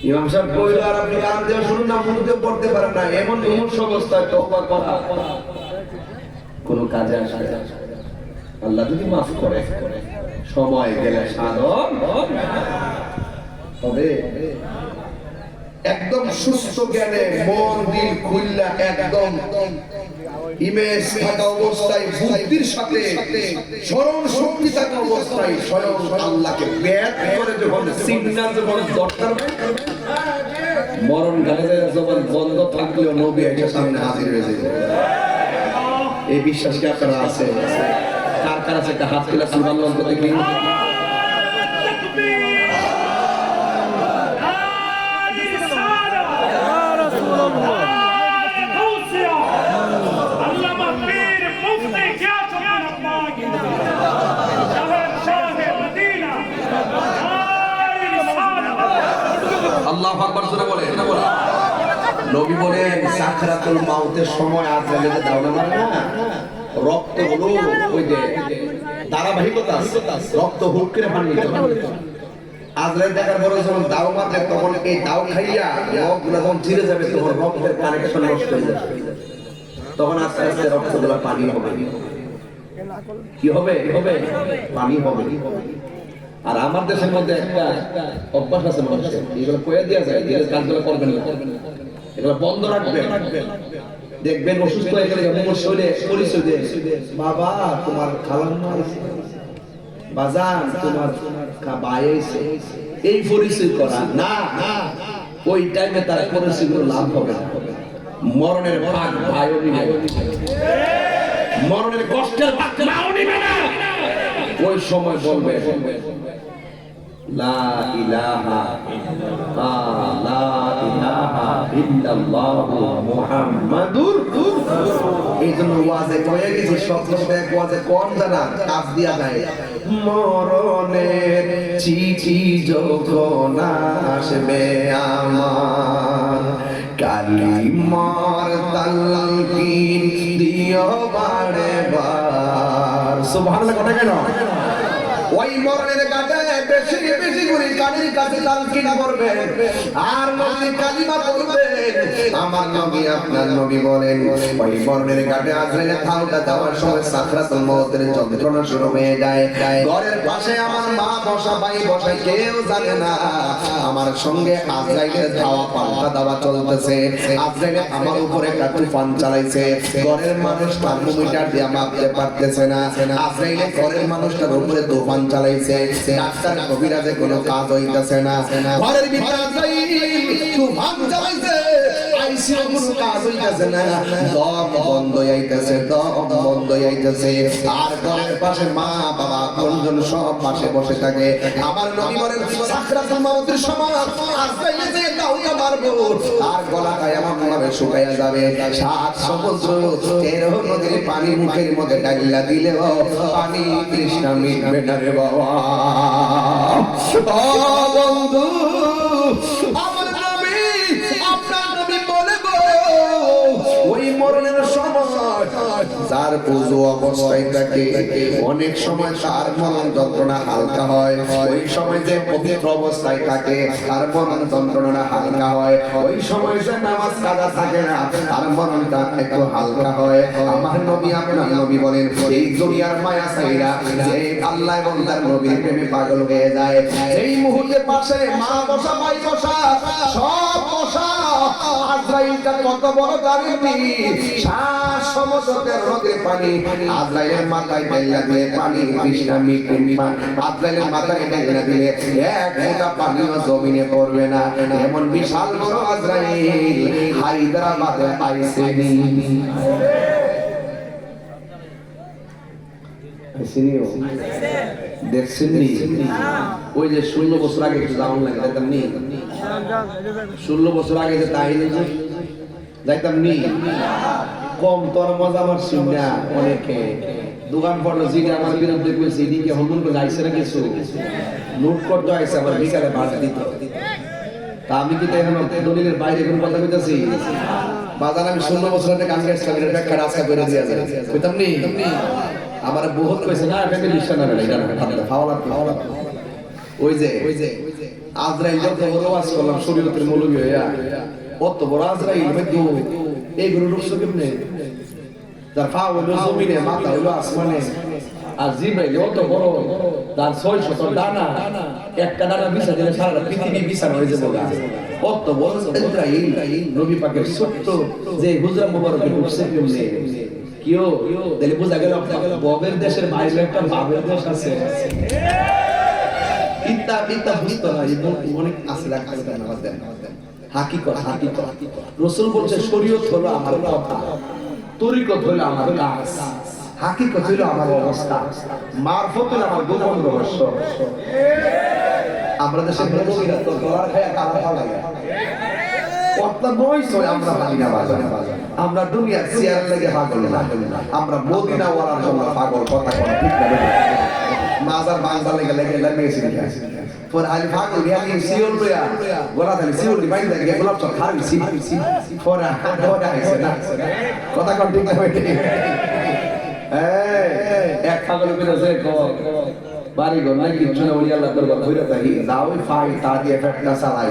ইমাম সাহেব কইল আর আপনি কান দিয়ে শুনুন না মুখে পড়তে পারেন না এমন মুমূর্ষ অবস্থায় তওবা করা কোনো কাজে আসে আল্লাহ যদি মাফ করে সময় গেলে সাধন হবে একদম সুস্থ জ্ঞানে মন দিল খুললা একদম ইমেজ থাকা অবস্থায় বুদ্ধির সাথে স্মরণ শক্তি থাকা অবস্থায় স্বয়ং আল্লাহকে ব্যাট করে যখন সিগন্যাল যখন দরকার মরণ কালে যখন বন্ধ থাকলেও নবী এসে সামনে হাজির হয়ে যাবে। এই বিশ্বাস কি আপনারা আছে? কার কার আছে? একটা হাত তুলে সুবহানাল্লাহ বলতে দেখি। আল্লাহু আকবার জোরে বলে। নবী বলেন সাকরাতুল মাউতের সময় আজরাইল যে দাওনা মারে না, রক্ত হলো ওই যে ধারাবাহিকতা রক্ত হুট করে পানি আজরাইল দেখার পরে যখন দাও মারবে তখন এই দাও খাইয়া রক্তগুলো যখন ছিঁড়ে যাবে তখন রক্তের কানেকশন নষ্ট হয়ে যাবে, তখন আস্তে আস্তে রক্তগুলো পানি হবে। কি হবে? পানি হবে। আর আমার দেশের মধ্যে একটা অভ্যাস আছে মানুষের, এগুলো কয়ে দেওয়া যায়, এই কাজগুলো করবেন না, এগুলো বন্ধ রাখবেন। দেখবেন অসুস্থ হয়ে গেলে আমার শরীরে পরিচয় দেয়, বাবা তোমার খালাম্মা আছে, বাজান তোমার ভাই আছে, এই পরিচয় করা না। ওই টাইমে তার পরিচয়গুলো লাভ হবে না। মরণের ভাগ ভাইও নিবে, মরণের কষ্টের ভাগ মাও নিবে না। ওই সময় বলবে লা ইলাহা ইল্লাল্লাহু মুহাম্মাদুর। এই জন্য ওয়াজে কয়ে গেছে সব লোক এক ওয়াজে কোন জানা কাজ দিয়া যায়। মরণের চিঠি যখন আসবে আমার, কালিমার তালকিন দিও বারে বার। সুবহানাল্লাহ কথা কেন? ওই মরণের কাছে বেশি বেশি করে কানের কাছে তালকিন করবে আর নবীর কালিমা পড়বে। আমার নবী আপনার নবী বলেন ওই মরণের কাছে আজরাইল থাওটা দেওয়ার সময় সাকরাতুল মউতের যন্ত্রণা শুরু হয়ে যায়। ঘরের পাশে আমার মা বসা, ভাই বসা, কেউ জানে না আমার সঙ্গে আজরাইলের ধাওয়া পাল্টা দাওয়া চলতেছে। আজরাইল আমার উপরে একটা তুফান চালাইছে, ঘরের মানুষ থার্মোমিটার দিয়ে মাপতে পারতেছে না। আজরাইল ঘরের মানুষটার উপরে তুফান চালাইছে, ডাক্তার কবিরাজে কোনো কাজ হইতেছে না। ঘরের ভিতরে আজরাইল তুফান চালাইছে, আইসিইউ কোনো কাজ হইতেছে না, দম বন্ধ হইতেছে, দম বন্ধ হইতেছে। আর ঘরের পাশে মা বাবা কোনজন সব পাশে বসে থাকে। আমার নবী বলেন সাকরাতুল মাউতের সময় আজরাইল যে দাউয়া মারবো আর গলাটা এমন ভাবে শুকায়া যাবে, 7 সমুদ্র 13 নদীর পানি মুখের মধ্যে ডাইলা দিলেও পানি তৃষ্ণা মিটবে না রে বাবা। ও বন্ধু, আমার নবী আপনার নবী বলে গো ওই মরণের সময় যার পুজো অবস্থায় থাকে অনেক সময় তার মরণ যন্ত্রণা হালকা হয়, ওই সময় যে পবিত্র অবস্থায় থাকে তার মরণ যন্ত্রণা হালকা হয়, ওই সময় যে নামাজ কাজা থাকে না তার মরণটা একটু হালকা হয়। আমার নবী আপনার নবী বলেন এই দুনিয়ার মায়া ছাইরা যে আল্লাহ এবং তার নবীর প্রেমে পাগল হয়ে যায়, এই মুহূর্তে পাশে মা বসা, ভাই বসা, সব বসা। আজরাইলটা কত বড় দাঁড়িয়ে 7 সমুদ্রের নদীর পানি আজরাইলের মাথায় ঢেলে দিলে পানি তৃষ্ণা মিটবে না। আজরাইলের মাথায় ঢেলে দিলে এক ফোঁটা পানিও জমিনে পড়বে না। এমন বিশাল বড় আজরাইল হায়দ্রাবাদে আইসেনি। দেখছেন ওই যে 16 বছর আগে যাওয়ার লাগে দেখতাম নি, 16 বছর আগে যে তাহিনী যাইতাম নি, কম তোর মজা মারছি না। অনেকে দোকান পড়লো জিনে আমার বিরুদ্ধে কইছে এদিকে হলমন করে আইছে না কিছু নোট করতে আইছে, আবার বিকালে ভাত দিত। তা আমি কি এখন দলিলের বাইরে কোনো কথা কইতাছি? বাজার আমি 16 বছর আগে গান গাইছিলাম, এটা ব্যাখ্যা রাস্তা করে দিয়া যায় কইতাম নি। আমার বহুত কইছে না এটা বিশ্বাস না, এটা না ফাওলা। ওই যে আজরাইল যত বড় ওয়াজ করলাম শরীয়তের মৌলবী হইয়া, অত বড় আজরাইল হয়তো এইগুলো রুকছো কেমনে? তার পা হইলো জমিনে, মাথা হইলো আসমানে, আর জিব্রাইল অত বড়, তার 600 ডানা, একটা ডানা বিছা দিলে সারা পৃথিবী বিছানো হয়ে যাবে। অত বড় আজরাইল নবী পাকের ছোট্ট যে হুজরা মুবারকে ঢুকছে কেমনে? কিও তাহলে বোঝা গেল ববের দেশের বাইরে একটা বাবের দেশ আছে। ইত্তা ইত্তা বুঝতো না এবং অনেক আছে রাখতে না দেন হাকিকত রাসূল বলছে শরীয়ত হলো আমার কথা, তরিকত হলো আমার কাজ, হাকিকত হইল আমার অবস্থা, মারফত হইল আমার গোপন রহস্য। আমরা দেশে নবীরা তো ডলার খায়া কালা পালাইয়া কতটা নয়স হয় আমরা পারি না বাজার। আমরা দুনিয়া চেয়ার লেগে পাগল না, আমরা মদিনা ওয়ালার জন্য পাগল। কথা কোন ঠিক না মাজার বাংলা লেগে লেগে লেগেছি পর আলি পাগল দিয়া কি সিওল লয়া গোলা খালি সিওল দি বাইন্দা গিয়ে গোলাপ চক খাইছি পর আইছে না। কথা কোন ঠিক না এক পাগল বেরোছে বাড়ি ঘর নাই কিছু না, ওলি আল্লাহ দরবার হইরা থাকি যাও ফাই তা দিয়ে ফেটটা চালাই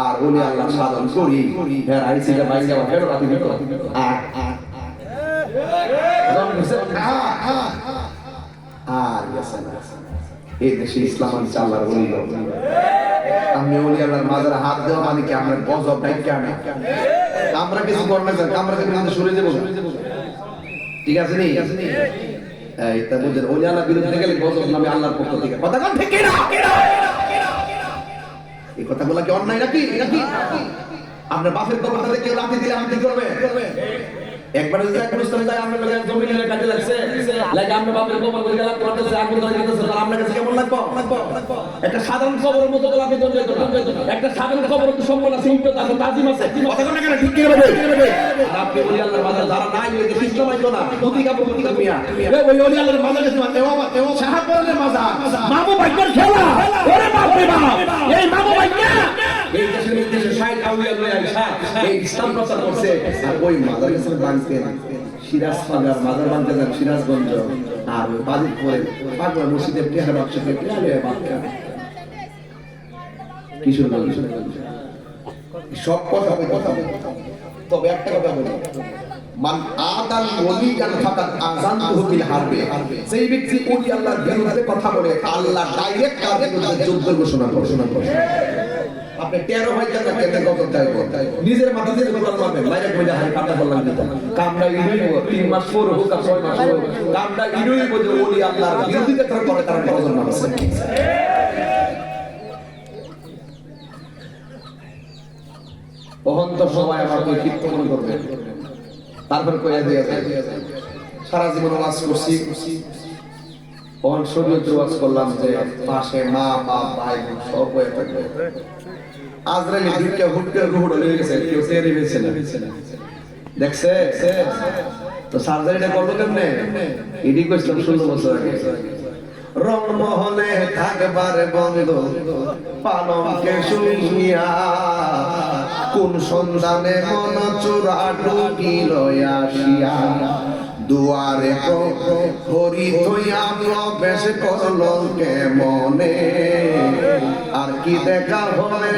আর ওলি আল্লাহ সাধন করি হ্যাঁ আইছি যে বাইরে যাওয়া ফেরত আপনি তো আর এই দেশে ইসলাম আর চাল্লার বলি আমি ওলি আল্লাহর মাজারে হাত দেওয়া মানে কি আমরা গজব ডাইকা না, আমরা কিছু করলে আমরা কিন্তু সরে যাবো, ঠিক আছে নি? এইটা বুঝেন ওলি আল্লাহর বিরুদ্ধে গেলে গজব নামে আল্লাহর পক্ষ থেকে। কথা কোন ঠিক না? এই কথাগুলো কি অন্যায় নাকি? আপনার বাপের কবরটাতে কেউ লাথি দিলে আপনি কি করবে? একবার যদি এক অনুষ্ঠানে যায় আমরা লাগে জমিনের কাজে লাগছে লাগে আমরা বাপের কবর করে গেলাম করতেছে আগুন ধরে যেতেছে তাহলে আপনার কাছে কেমন লাগবে? একটা সাধারণ কবরের মতো লাথি দিতে একটা সাধারণ কবর তো সম্মান আছে, ইজ্জত আছে, তাজিম আছে। কথা কোন কেন ঠিক কি হবে? আপনি ওলি আল্লাহর মাজার যারা নাই ওই যে কৃষ্ণ মাইতো না দুটি কাপড় দুটি মিয়া ওই ওলি আল্লাহর মাজার কাছে এও শাহপুরের মাজার মামু ভাইয়ের খেলা ওরে বাপ রে বাপ এই মামু ভাইয়া এই দেশের নির্দেশে সাইড আউলিয়া লয় আইসা এই ইসলাম প্রচার করছে আর ওই মাজার কাছে বাঁধতেন সিরাজ পাগার মাজার বাঁধতে যান সিরাজগঞ্জ আর ওই বাজিত করে পাগলা মসজিদের টেহার বাক্সকে টেহারে বাক্কা কিশোরগঞ্জ সব কথা তবে একটা কথা বলি মান আদাল ওলিয়ান ফাকাত আযানতুহু বিল হারবে, সেই ব্যক্তি ওলি আল্লাহর বিরুদ্ধে কথা বলে আল্লাহ ডাইরেক্ট তার বিরুদ্ধে যুদ্ধ ঘোষণা করে। আপনি 13 ভাই জানা কেন কত চাইবো নিজের মাথা থেকে কোরআন মারবেন বাইরে কইলা হাই কাটা বললাম দিতা কামটা ইনুই 3 মাস পর হোক আর 6 মাস হোক কামটা ইনুই বলে ওলি আল্লাহর বিরুদ্ধে কথা করে তার প্রয়োজন না আছে। অহন্ত সময় আমার কই কীর্তন করবে তারপর কইয়া দিয়া যায় সারা জীবন ওয়াজ করছি কোন শরীয়ত ওয়াজ করলাম যে পাশে মা বাপ ভাই বোন সব হয়ে থাকবে আজরাইল দুইটা হুটকে রুহুড় হয়ে গেছে কেউ তেরি হয়েছে না দেখছে তো সার্জারিটা করলো কেমনে এডি কইছিলাম 16 বছর আগে রংমহলে থাকবার বন্ধ পালঙ্কে শুইয়া কোন সন্ধানে মন চোরা ঢুকিল আসিয়া দুয়ারে হরি থইয়া প্রবেশ করল কেমনে আর কি দেখা হবে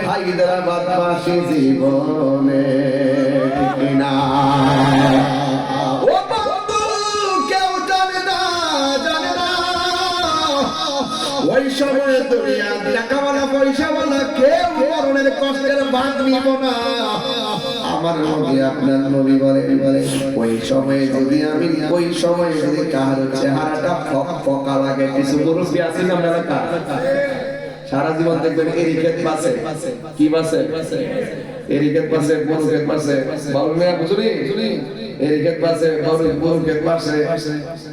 হায়দ্রাবাদ বাসী জীবনে না ওই সময় দুনিয়া টাকাওয়ালা পয়সাওয়ালা কেউ মরণের কষ্টের ভাগ নিব না। আমার নবী আপনার নবী বলে ওই সময় যদি আমি ওই সময় যদি কারো চেহারাটা ফকা লাগে কিছু মুরব্বি আছে না এলাকা সারা জীবন দেখবেন এরিকেট পাশে কি পাশে এরিকেট পাশে বড়ুকেট পাশে বাবু মিয়া বুঝুনি এরিকেট পাশে বড়ুকেট পাশে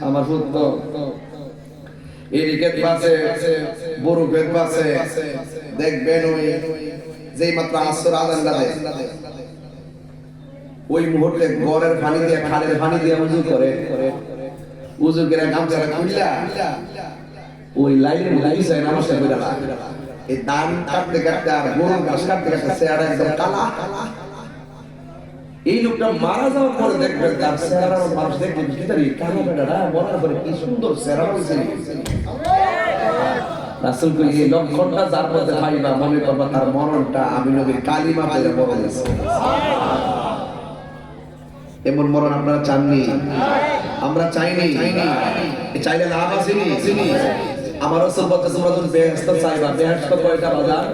আমার ফুট এরিকেট পাশে বড়ুকেট পাশে দেখবেন ওই যেই মাত্র আসর আযান লাগে ওই মুহূর্তে গড়ের পানি দিয়ে খালের পানি দিয়ে উযু করে উযু করে গামছাটা খুললা ওই লাইনের মধ্যে নামাজটা পড়া এই দান কাটতে কাটতে আর গরুর ঘাস কাটতে কাটতে চেহারা একদম কালা। এই লোকটা মারা যাওয়ার পরে দেখবেন তার চেহারা মানুষ দেখবেন ভিতরে কালো বেড়া মরার পরে কি সুন্দর চেহারা হয়েছে। রাসূল কই এই লক্ষণটা যার মধ্যে পাইবা মনে করবা তার মরণটা আমি নবীর কালিমা পড়ে মরণ হয়েছে। এমন মরণ আপনারা চাননি? আমরা চাইনি। চাইলে লাভ আছে নি? আমার রাসূল বলতে তোমরা যদি বেহেশত চাইবা বেহেশত কয়টা বাজার?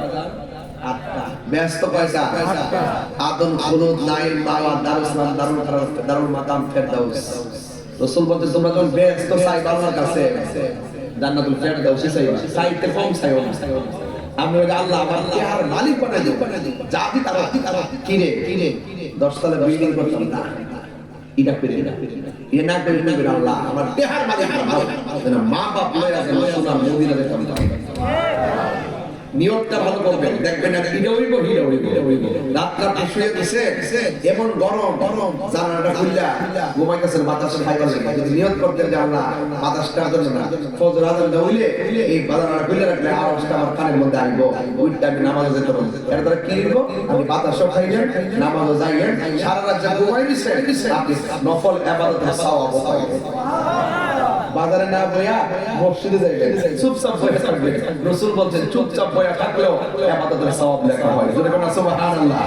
8টা। বেহেশত কয়টা? 8টা। আদম খুলুদ নাইম বাবা দারুস সালাম দারুল মাকাম ফেরদাউস রাসূল বলতে তোমরা যখন ব্যস্ত চাইবা আল্লাহর কাছে জান্নাতুল ফেরদাউস চাইবা, চাইতে কম চাইও না। আমি বলি আল্লাহ আমার চেহার মালিক বানাই দিও, যা দি তারা কিরে 10 তলা বিল্ডিং করতাম না, এটা পেরে না, এটা না পেরে না, আল্লাহ আমার চেহার মালিক বানাও, যেন মা বাপ লয়ে আছে সোনার মদিনা যেতাম না। নিয়তটা ভালো করবেন, দেখবেন না হিরো হইব রাত শুয়ে গেছে এমন গরম জানালাটা খুললা ঘুমাইতেছেন, বাতাস খাইবার লাগে, যদি নিয়ত করতেন যে আল্লাহ বাতাসটার জন্য না, ফজর আযানটা হইলে এই জানালাটা খুলে রাখলে আওয়াজটা আমার কানের মধ্যে আইব, ওইটা আমি নামাজে যেতে পারবো। এর দ্বারা কি হইব, আমি বাতাসও খাইলেন, নামাজও যাইলেন, সারা রাত যা ঘুমাই দিচ্ছেন আপনি নফল ইবাদতের সওয়াব পাইবেন। বাজারে না বইয়া মসজিদে যাইবেন, চুপচাপ বইয়া থাকবেন। রাসূল বলেন চুপচাপ বইয়া থাকলেও ইবাদতের সওয়াব লেখা হয়। যদি কোন সুবহানাল্লাহ,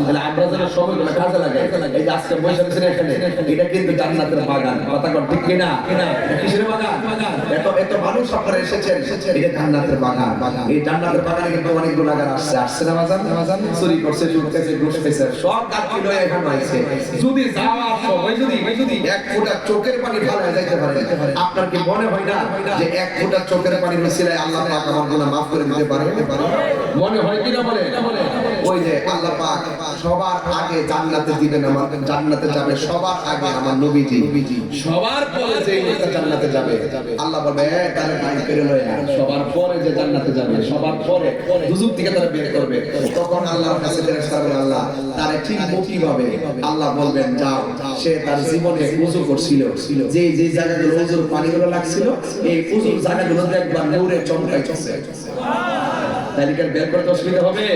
তাহলে আমরা যেন সময়গুলো কাজে লাগাই। এই যে আজকে বসে আছেন এখানে, এটা কিন্তু জান্নাতের বাগান, কথা কোন ঠিক কিনা? এটা কিসের বাগান? এত মানুষ আপনারা এসেছেন, এটা জান্নাতের বাগান। এই জান্নাতের বাগানে কিন্তু অনেক গুনাহগার আসছে না বাজান, চুরি করছে, সুদ খাইছে, ঘুষ খাইছে, সব কাজ লয়ে এখানে আইছে। যদি যাওয়ার সময় যদি এক ফোঁটা চোখের পানি ফেলা যাইতে পারে, আপনার কি মনে হয় না যে এক ফোঁটা চোখের পানির উসিলায় আল্লাহ পাক আমার গুনাহ maaf করে দিতে পারে? মনে হয় কি না বলে? ওই যে আল্লাহ পাক সবার আগে জান্নাতে দিবেন, আমার জান্নাতে যাবে সবার আগে আমার নবীজি, সবার পরে যে লোকটা জান্নাতে যাবে আল্লাহ বলবে তারে বাইর করে লয় না, সবার পরে যে জান্নাতে যাবে, সবার পরে দুজক থেকে তারা বের করবে। তখন আল্লাহর কাছে ফেরেশতা বলে আল্লাহ তারে ঠিক কিভাবে? আল্লাহ বলবেন যাও, সে তার জীবনে ওযু করছিল, যে যে জায়গাগুলো ওযুর পানিগুলো লাগছিল এই ওযুর জায়গাগুলো একবার নূরে চমকাইতেছে, তাহলে কি বের করতে অসুবিধা হবে?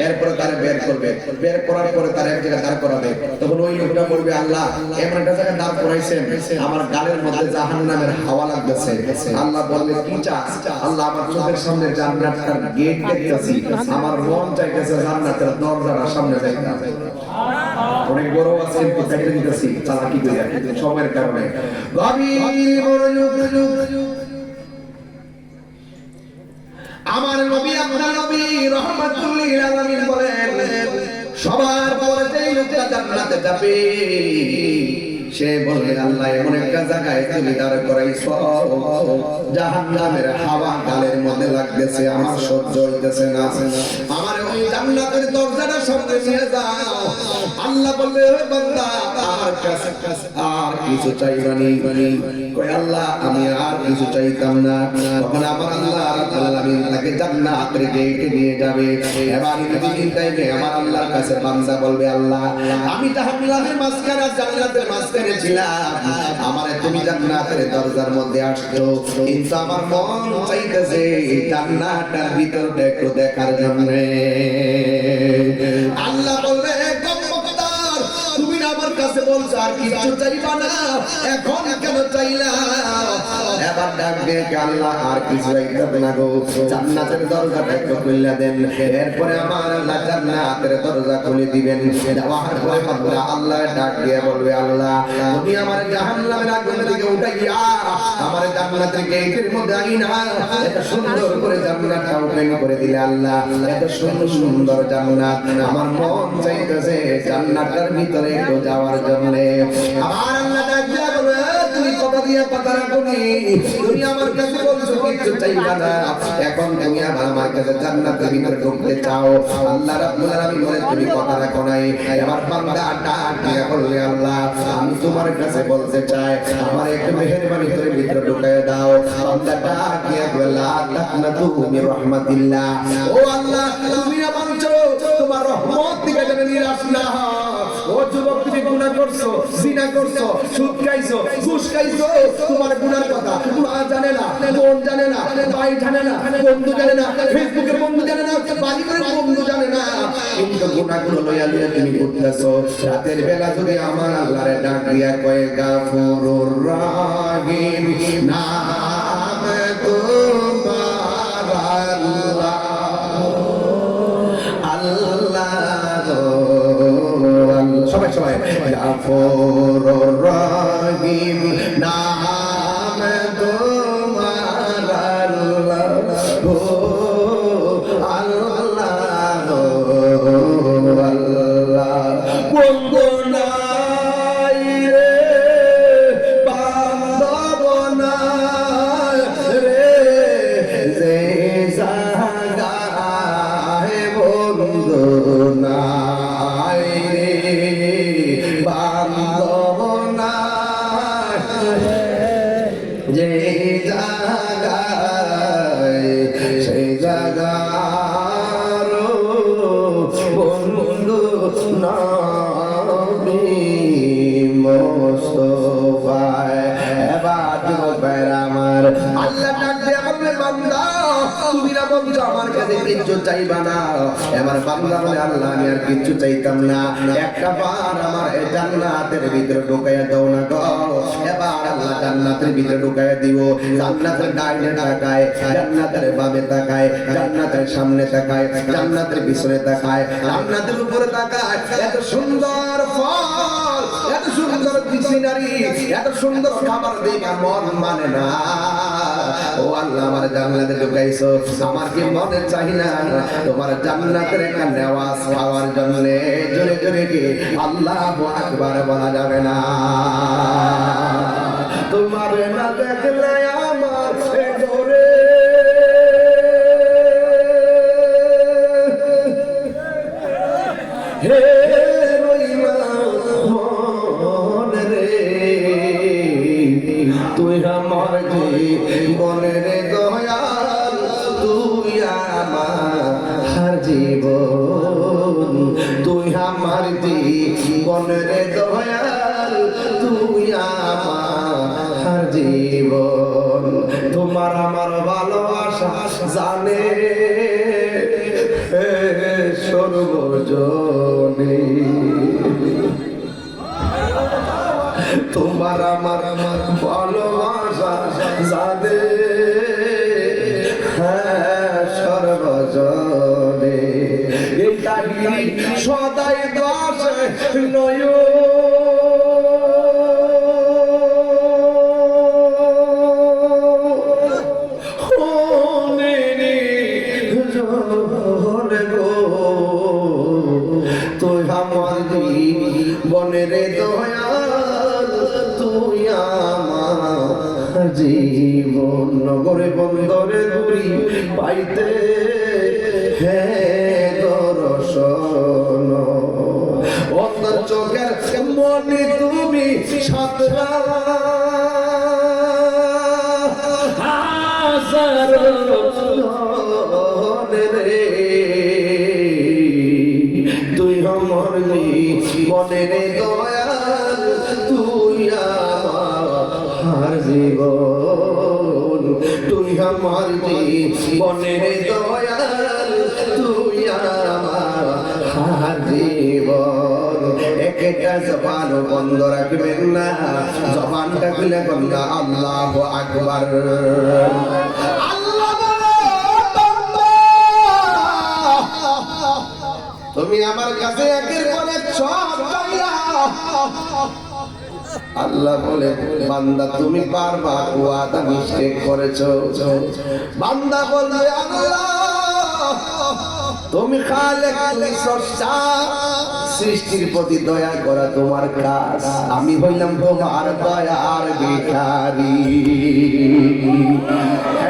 এরপরে তারা বের করবে, বের করার পরে তারা এক জায়গায় দাঁড় করাবে। তখন ওই লোকটা বলবে আল্লাহ এমন একটা জায়গায় দাঁড় করাইছেন আমার গালের মধ্যে জাহান্নামের হাওয়া লাগতেছে। আল্লাহ বলবে কি চাস? আল্লাহ আমার চোখের সামনে জান্নাতের গেট দেখতেছি, আমার মন চাইতেছে জান্নাতের দরজার সামনে যাইতে। অনেক বড় আছে কিন্তু কেটে দিতেছি চালাকি করে সময়ের কারণে। গভীর মনোযোগ। আমার নবী আপনার নবী রাহমাতুল লিল আলামিন বলেন সবার পরে যেই লোকটা জান্নাতে যাবে সে বলে আল্লাহ এমন একটা জায়গায় তুমি দাঁড় করাইছো জাহান্নামের হাওয়া গালের মধ্যে লাগতেছে, আমার সহ্য হইতেছে না, আমার ওই জান্নাতের দরজাটা সামনে নিয়ে যাও। আল্লাহ বললে ও বান্দা আমার কাছে আর কিছু চাইবানি? কই আল্লাহ আমি আর কিছু চাইতাম না। তখন আমার আল্লাহ রাব্বুল আলামিন তাকে জান্নাতের গেটে নিয়ে যাবে। এবার এই টাইমে আমার আল্লাহর কাছে বান্দা বলবে আল্লাহ আমি জাহান্নামের মাঝখানে জান্নাতের মাঝখানে ছিলাম, আমারে তুমি জান্নাতের দরজার মধ্যে আসছো, কিন্তু আমার মন চাইতেছে জান্নাতের ভিতরটা একটু দেখার জন্য। আল্লাহ বলবে কম্মকদার তুমি আমার কাছে বলছো আর কিছু চাইবা না, এখন কেন চাইলা? এবার ডাক দিয়ে আল্লাহ আর কিছু চাইতে না গো, জান্নাতের দরজাটা একটু খুলে দেন। এরপরে আমার আল্লাহ জান্নাতের দরজা খুলে দিবেন। দেওয়ার পরে বান্দা আল্লাহ ডাক দিয়ে বলবে আল্লাহ তুমি আমার জাহান্নামের আগুন থেকে উঠাইয়া আমার জান্নাতের গেটের মধ্যে আইনা এত সুন্দর করে জান্নাতটা ওপেন করে দিলে আল্লাহ এত সুন্দর সুন্দর জান্নাত, আমার মন চাইতেছে জান্নাতের ভিতরে একটু যাওয়ার জন্য। আমার আল্লাহ ডাক দিয়ে বলবে তুমি কথা দিয়ে কথা রাখোনি, তুমি আমার কাছে বলছো কিছু চাইবা না, এখন তুমি আমার কাছে জান্নাতের ভিতরে ঢুকতে চাও। আল্লাহ রাব্বুল আলামিন বলে তুমি কথা রাখো নাই। এবার বান্দা ডাক দিয়ে বললে আল্লাহ আমি তোমার কাছে বলতে চাই আমার একটু মেহেরবানি করে ভিতরে ঢুকায় দাও। বান্দা ডাক দিয়ে বলে লা তাকনাতু মির রাহমাতিল্লাহ, ও আল্লাহ তুমি আমার তোমার রহমত থেকে যেন নিরাশ না হয়। ও যুবক তুমি গুনাহ করছো, জিনা করছো, সুদ খাইছো, ঘুষ খাইছো, তোমার গুনার কথা মা জানে না, বোন জানে না, ভাই জানে না, বন্ধু জানে না, ফেসবুকের বন্ধু জানে না, বাড়ির বন্ধু জানে না, কিন্তু গুনাহগুলো লইয়া লইয়া তুমি করতেছো। রাতের বেলা যদি আমার আল্লাহরে ডাক দিয়া কয় গাফুরুর রাহিম নাম তোমার আল্লাহ আল্লাহ সবাই সবাই গাফুরুর রাহিম নাম তোমার আল্লাহ ও আল্লাহ আল্লাহ বন্দনাই রে তুমি না বলছো আমার কাছে কিচ্ছু চাইবা না। এবার বান্দা বলে আল্লাহ আমি আর কিচ্ছু চাইতাম না, একটা বার আমার এই জান্নাতের ভিতরে ঢুকাইয়া দাও না গো। এবার আল্লাহ জান্নাতের ভিতরে ঢুকাইয়া দিব। জান্নাতের ডাইনে তাকায়, জান্নাতের বামে তাকায়, জান্নাতের সামনে তাকায়, জান্নাতের পিছনে তাকায়, জান্নাতের উপরে তাকায়। এত সুন্দর ফল, এত সুন্দর সিনারি, এত সুন্দর খাবার দেখে মন মানে না। ও আল্লাহ আমার জান্নাতে ঢুকাইছো, আমার কি মনে চাই না তোমার জান্নাতের একটা নেওয়াজ খাওয়ার জন্য? জোরে জোরে কি আল্লাহু আকবার বলা যাবে না? তোমার না দেখলে আমার জোরে হে তুই আমার জীবনের দয়াল, তুই আমার জীবন, তুই আমার জীবনের দয়াল, তুই আমার জীবন। তোমার আমার ভালোবাসা জানে সর্বজনে, তোমার আমার ভালোবাসা জানে সর্বজনে। এই তাগি সদাই দশ নয় তুই আমার বনের দয়াল, তুই আমার জীবন। নগরে বন্দরে ঘুরি পাইতে হে দর্শন, অন্তর চোখের মনে তুমি সাতরা রে। তুই আমার মনের দয়াল, তুই আমার জীবন, তুই আমার মনের দয়াল, তুই আমার জীবন। একটা জবান বন্ধ রাখবেন না, জবানটা খুলে বললা আল্লাহু আকবার। তুমি আমার কাছে একের পর এক সব চাইলা। আল্লাহ বলে বান্দা তুমি বারবার ওয়াদা মিস্টেক করেছো। বান্দা বলবে আল্লাহ তুমি খালেক, তুমি স্রষ্টা, সৃষ্টির প্রতি দয়া করা তোমার কাজ, আমি হইলাম তোমার দয়ার ভিখারি।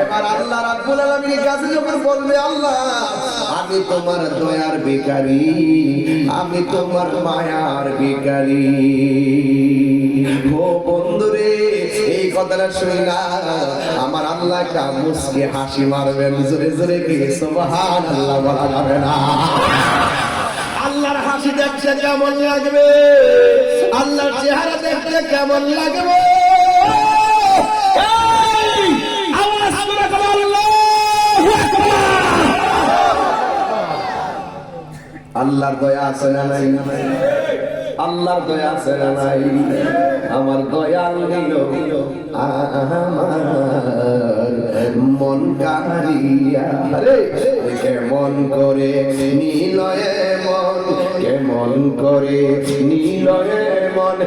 এবার আল্লাহ রাব্বুল আলামিনের কাছে যখন বলবে আল্লাহ আমি তোমার দয়ার ভিখারি, আমি তোমার মায়ার ভিখারি। ও বন্ধুরে এই কথাটা শুনলা আমার আল্লাহ একটা মুস্কি হাসি মারবেন। জোরে জোরে কি সুবহানাল্লাহ বলা যাবে না? আল্লাহর হাসি দেখতে কেমন লাগবে, আল্লাহর চেহারা দেখতে কেমন লাগবে? আওয়াজ করে বলো আল্লাহু আকবার। আল্লাহর দয়া আছে না নাই? আল্লাহর দয়া আছে না নাই? আমার দয়াল নিল আমার মন কারিয়া, কেমন করে নিলয়ে মন, কেমন করে নিলয়ে মন।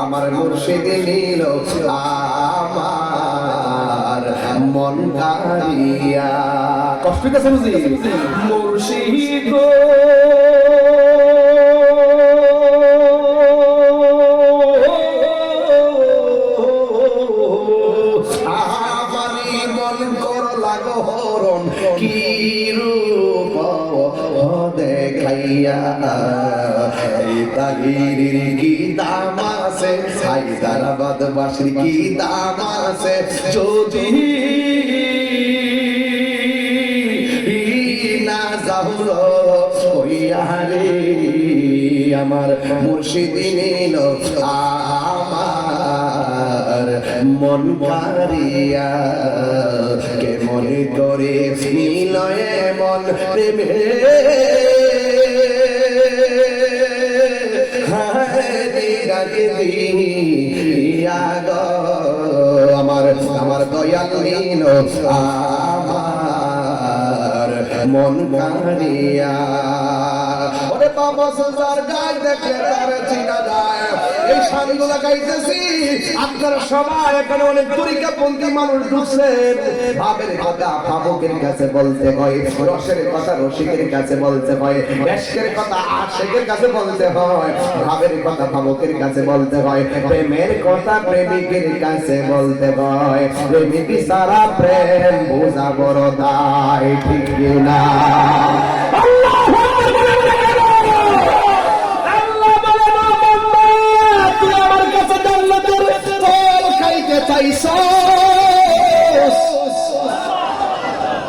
আমার মুর্শিদ নিল আমার মন কারিয়া। কষ্ট পেয়েছে বুঝি? মুর্শিদ আমারি মন করলা গহরণ, কি রূপ দেখাইয়া। তাহিরির কি দাম আছে, হায়দ্রাবাদ বাসীর কি দাম আছে, যদি না যাও হইয়া রে আমার মুর্শিদ নিল আমার মন কারিয়া কে মনে করে নিল মন প্রেমে আমার আমার দয়াল নিল আমার মন কারিয়া ওরে বাবা সুজার গায় দেখলে তার চিনা যায় এই শানগুলা গাইতেছি আপনারা সবাই এখানে অনেক তরিকাপন্থী মানুষ ঢুকছেন ভাবের কথা ভাবকের কাছে বলতে হয় রসের কথা রসিকের কাছে বলতে হয় বেশকের কথা আশেকের কাছে বলতে হয় ভাবের কথা ভাবকের কাছে বলতে হয় প্রেমের কথা প্রেমিকের কাছে বলতে হয় প্রেমিক সারা প্রেম বোঝা বড় দায় ঠিক না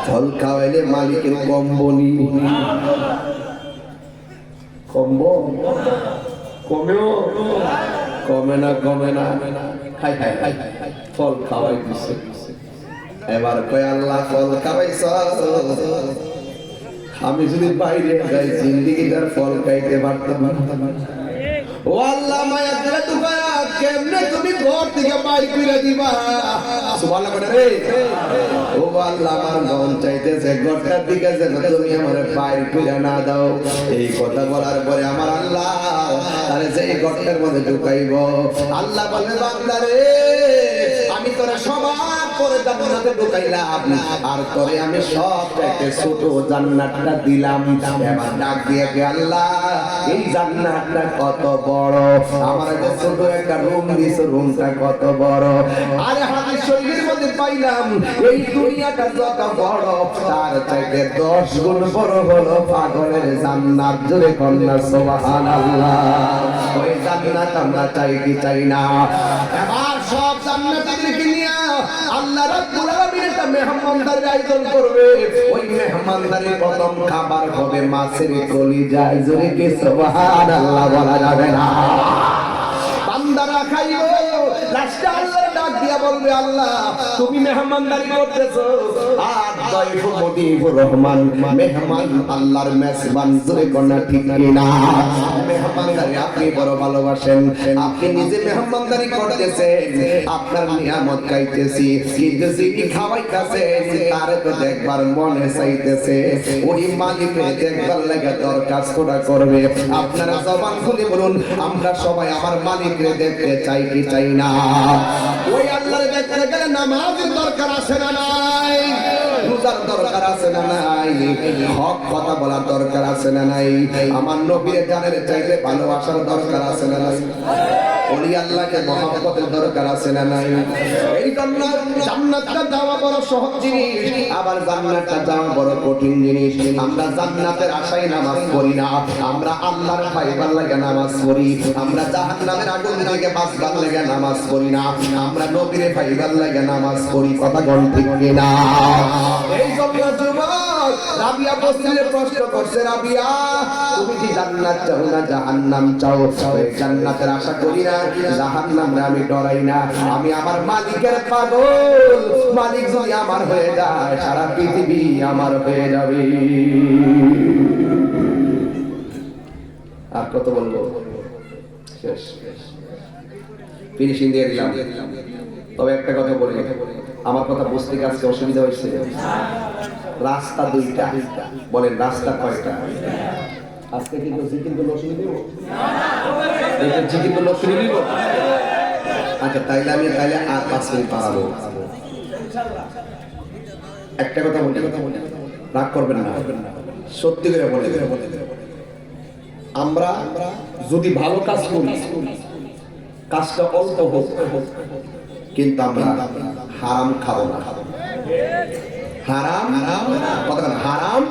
ফল খাওয়াইলে মালিকের কম্বনি কম্ব কমেও কমে না হাই ফল খাওয়াই দিছে এবার কয় আল্লাহ ফল খাওয়াইছ আমি যদি বাইরে যাই জিন্দিগিটার ফল খাইতে পারতাম ও আল্লাহ মায়া দিলে তুমি কেমনে তুমি ঘর থেকে বাইর করে দিবা সুবহানাল্লাহ বলে রে ও আল্লাহ আমার মন চাইতেছে ঘরটার দিকে যেন তুমি আমার বাইর করে না দাও এই কথা বলার পরে আমার আল্লাহ তারে সেই ঘরটার মধ্যে ঢুকাইব আল্লাহ বলে বান্দা রে আমি তোরে সবার পরে জান্নাতে ঢুকাইলাম আর তোরে আমি সব চাইতে ছোট জান্নাতটা দিলাম এবার ডাক দিয়ে কে আল্লাহ এই জান্নাতটা কত বড় আমার যে ছোট একটা রুম দিছ রুমটা কত বড় আরে হাদিস শরীফের মধ্যে পাইলাম এই দুনিয়াটা যত বড় তার চাইতে 10 গুণ বড় হলো পাগলের জান্নাত জুড়ে কন্যা সুবহানাল্লাহ ওই জান্নাত আমরা চাই কি চাই না এবার সব জান্নাতীদেরকে নিয়ে আল্লাহ রাব্বুল আলামিন একটা মেহমানদারির আয়োজন করবে ওই মেহমানদারির প্রথম খাবার হবে মাছের কলিজা জোরে কি সুবহানাল্লাহ বলা যাবে না বান্দারা খাইব লাস্টে আল্লাহর ডাক দিয়া বলবে আল্লাহ তুমি মেহমানদারি করতেছো আর দয়ফুল মুদিফুর রহমান মেহমান আল্লাহর মেজবান জোরে কোনা ঠিক না মেহমানদারি আপনি বড় ভালোবাসেন আপনি নিজে মেহমানদারি করতেছেন আপনার নিয়ামত খাইতেছি কিন্তু যিনি খাওয়াইতেছেন তারে তো দেখবার মনে চাইতেছে ওই মালিককে দেখবার লাগা দরখাস্তটা করবে আপনারা জবান খুলে বলুন আমরা সবাই আমার মালিককে দেখতে চাই কি চাই না ওই আল্লাহর দেখতে গেলে নামাজের দরকার আছে না নাই রোজার দরকার আছে না নাই হক কথা বলার দরকার আছে না নাই আমার নবীর জানের চাইতে ভালোবাসার দরকার আছে না নাই ওলি আল্লাহকে মহব্বতের দরকার আছে না নাই এই জন্য জান্নাতটা যাওয়া বড় সহজ জিনিস আবার জান্নাতটা যাওয়া বড় কঠিন জিনিস আমরা জান্নাতের আশায় নামাজ পড়ি না আমরা আল্লাহর পাইবার লাগে নামাজ পড়ি আমরা জাহান্নামের আগুন থেকে বাঁচবার লাগে নামাজ পড়ি না আমরা নবীর পাইবার লাগে নামাজ পড়ি কথা কোন ঠিক না এই জন্য যুবক রাবিয়া বসলে প্রশ্ন করছে রাবিয়া তুমি কি জান্নাত চাও না জাহান্নাম চাও ওই জান্নাতের আশা করি না জাহান্নামে আমি ডরাই না আমি আমার মালিকের পাগল মালিক যদি আমার হয়ে যায় সারা পৃথিবী আমার হয়ে যাবে আর কত বলবো শেষ ফিনিশিং দিয়ে দিলাম তবে একটা কথা বলি আমার কথা বুঝতে কি আজকে অসুবিধা হয়েছে রাস্তা দুইটা বলেন রাস্তা কয়টা আজকে কি জিকির লসুনি দিব এটা জিকির লসুনি দিব আচ্ছা তাইলে আমি তাইলে আর 5 মিনিট পারাবো একটা কথা বলি রাগ করবেন না সত্যি করে বলে আমরা যদি ভালো কাজ করি কাজটা অল্প হোক কিন্তু আমরা হারাম খাবো না হারাম কথা হারাম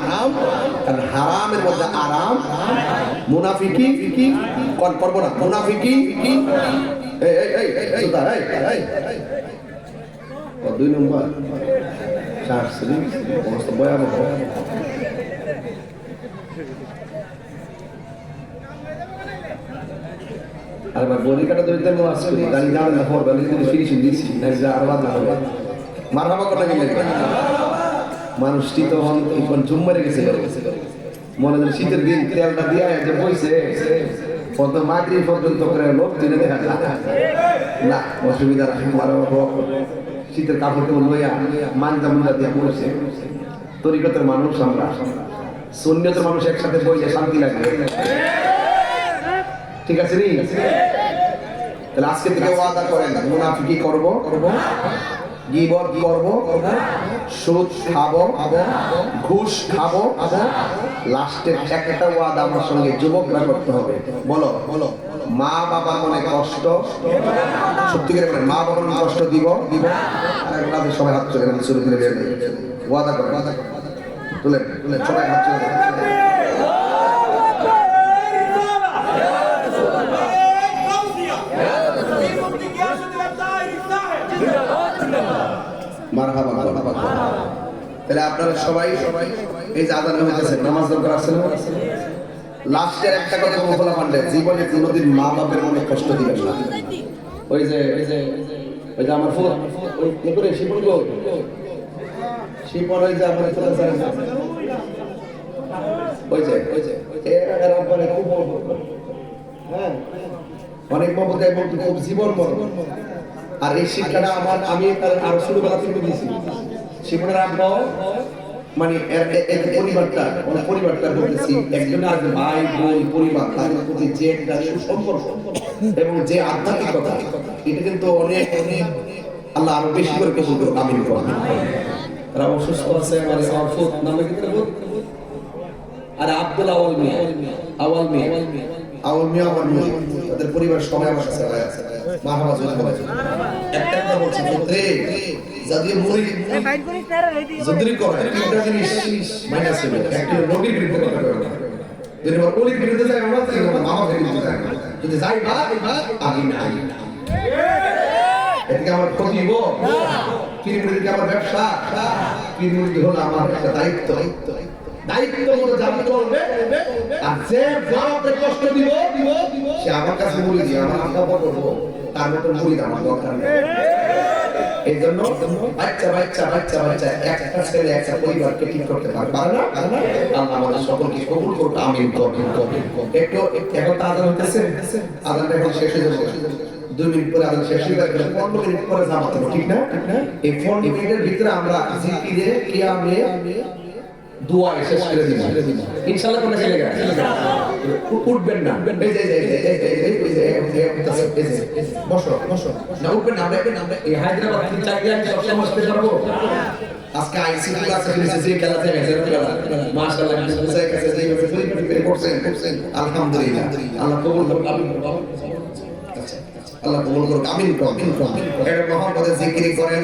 কারণ হারামের মধ্যে আরাম মুনাফিকি কোন করব না মুনাফিকি কি এই ও 2 নম্বর 4 শ্রী সমস্ত ভয়াবহ আর আমার বলি কাটা ধরতে নো আসবে গাড়ি যাবে না পড়বে আমি যদি ফিনিশিং দিছি না যা আর বাদ না হবে মারহাবা কথা গেলে মানুষটি তখন এখন জুম মেরে গেছে মনে হয় শীতের দিন তেলটা দিয়া যে বইছে কত মাগরিব পর্যন্ত করে লোক দিনে দেখা যায় না অসুবিধা নাই শীতের কাপড় কেমন লইয়া মানজা মুন্দা দিয়া পড়েছে তরিকতের মানুষ আমরা সুন্নতের মানুষ একসাথে বইলে শান্তি লাগে ঠিক আছে নি তাহলে আজকে থেকে ওয়াদা করেন মুনাফিকি করব গীবত করব সুদ খাবো ঘুষ খাবো লাস্টের একটা ওয়াদা আমার সঙ্গে যুবকরা করতে হবে বলো বলো মা বাবার মনে কষ্ট সত্যি করে বলেন মা বাবার মনে কষ্ট দিব আর আপনাদের সবাই হাত চলে গেলেন শুরু করে বের ওয়াদা করে তুলেন তুলেন সবাই হাত চলে মারহাবা তাহলে আপনারা সবাই এই যে আযান হইতেছে নামাজ দরকার আছে না লাস্টের একটা কথা বলা পারলে জীবনে কোনোদিন মা বাবার মনে কষ্ট দিবেন না ওই যে আমার ফুল ওই কি করে শিবন গো শিবন ওই যে আমার চলে যায় ওই যে এর আপনি খুব হ্যাঁ অনেক মহব্বত এবং খুব জীবন মরণ আর এই শিক্ষাটা আমি আর ছোটবেলা থেকে দিয়েছি শিবনের আগ্রহ মানে পরিবারটা বলতেছি একজন আর ভাই বোন পরিবার তাদের প্রতি যে একটা সুসম্পর্ক এবং যে আধ্যাত্মিকতা এটা কিন্তু অনেক অনেক আল্লাহ আরো বেশি করে কবুল করুক আমিন তারা অসুস্থ আছে আমার অর্ফুত নামে কি আর আব্দুল আওয়াল মিয়া আওয়াল মিয়া তাদের পরিবার সবাই আমার কাছে আছে মারহাবা জোরে একটা বলছি পুত্রে যদি মুরি যদি করে তিনটা জিনিস মাইনাস হবে একটা নবীর বিরুদ্ধে কথা বলবে যদি ওলির বিরুদ্ধে যায় আমরা তাই মামা বিরুদ্ধে যায় যদি যাই আগে না এদিকে আমার খতিব পীর মুরিদকে আমার ব্যবসা পীর মুরিদ হলো আমার একটা দায়িত্ব মতো যাবে চলবে আর যে বাপরে কষ্ট দিব সে আমার কাছে মুড়ি দিয়ে আমার আব্বা করবো তার মতো মুড়ি আমার দরকার নেই এই জন্য বাচ্চা একটা ছেলে একটা পরিবারকে ঠিক করতে পারে না আল্লাহ আমাদের সকলকে কবুল করুক আমিন একটু এখন আযান হইতেছে আযানটা এখন শেষ হয়ে যাবে 2 মিনিট পরে আযান শেষ হয়ে যাবে 15 মিনিট পরে জামাত হবে ঠিক না এই 15 মিনিটের ভিতরে আমরা জিকিরে কিয়ামে দোয়া শেষ করে দিন ইনশাআল্লাহ কোন চলে গেছে উঠবেন না বসো না উঠবেন না আমরা এই হায়দ্রাবাদ থেকে চাইলে আমি সব সময় আসতে পারবো আজকে আইসি ক্লাসে ফিরেছে যে খেলা থেকে মাশাআল্লাহ মুসা কাছে যে পরিপরি করছেন আলহামদুলিল্লাহ আল্লাহ কবুল করুক আল্লাহ কবুল করুক আমিন এর মোহাম্মদের জিকির করেন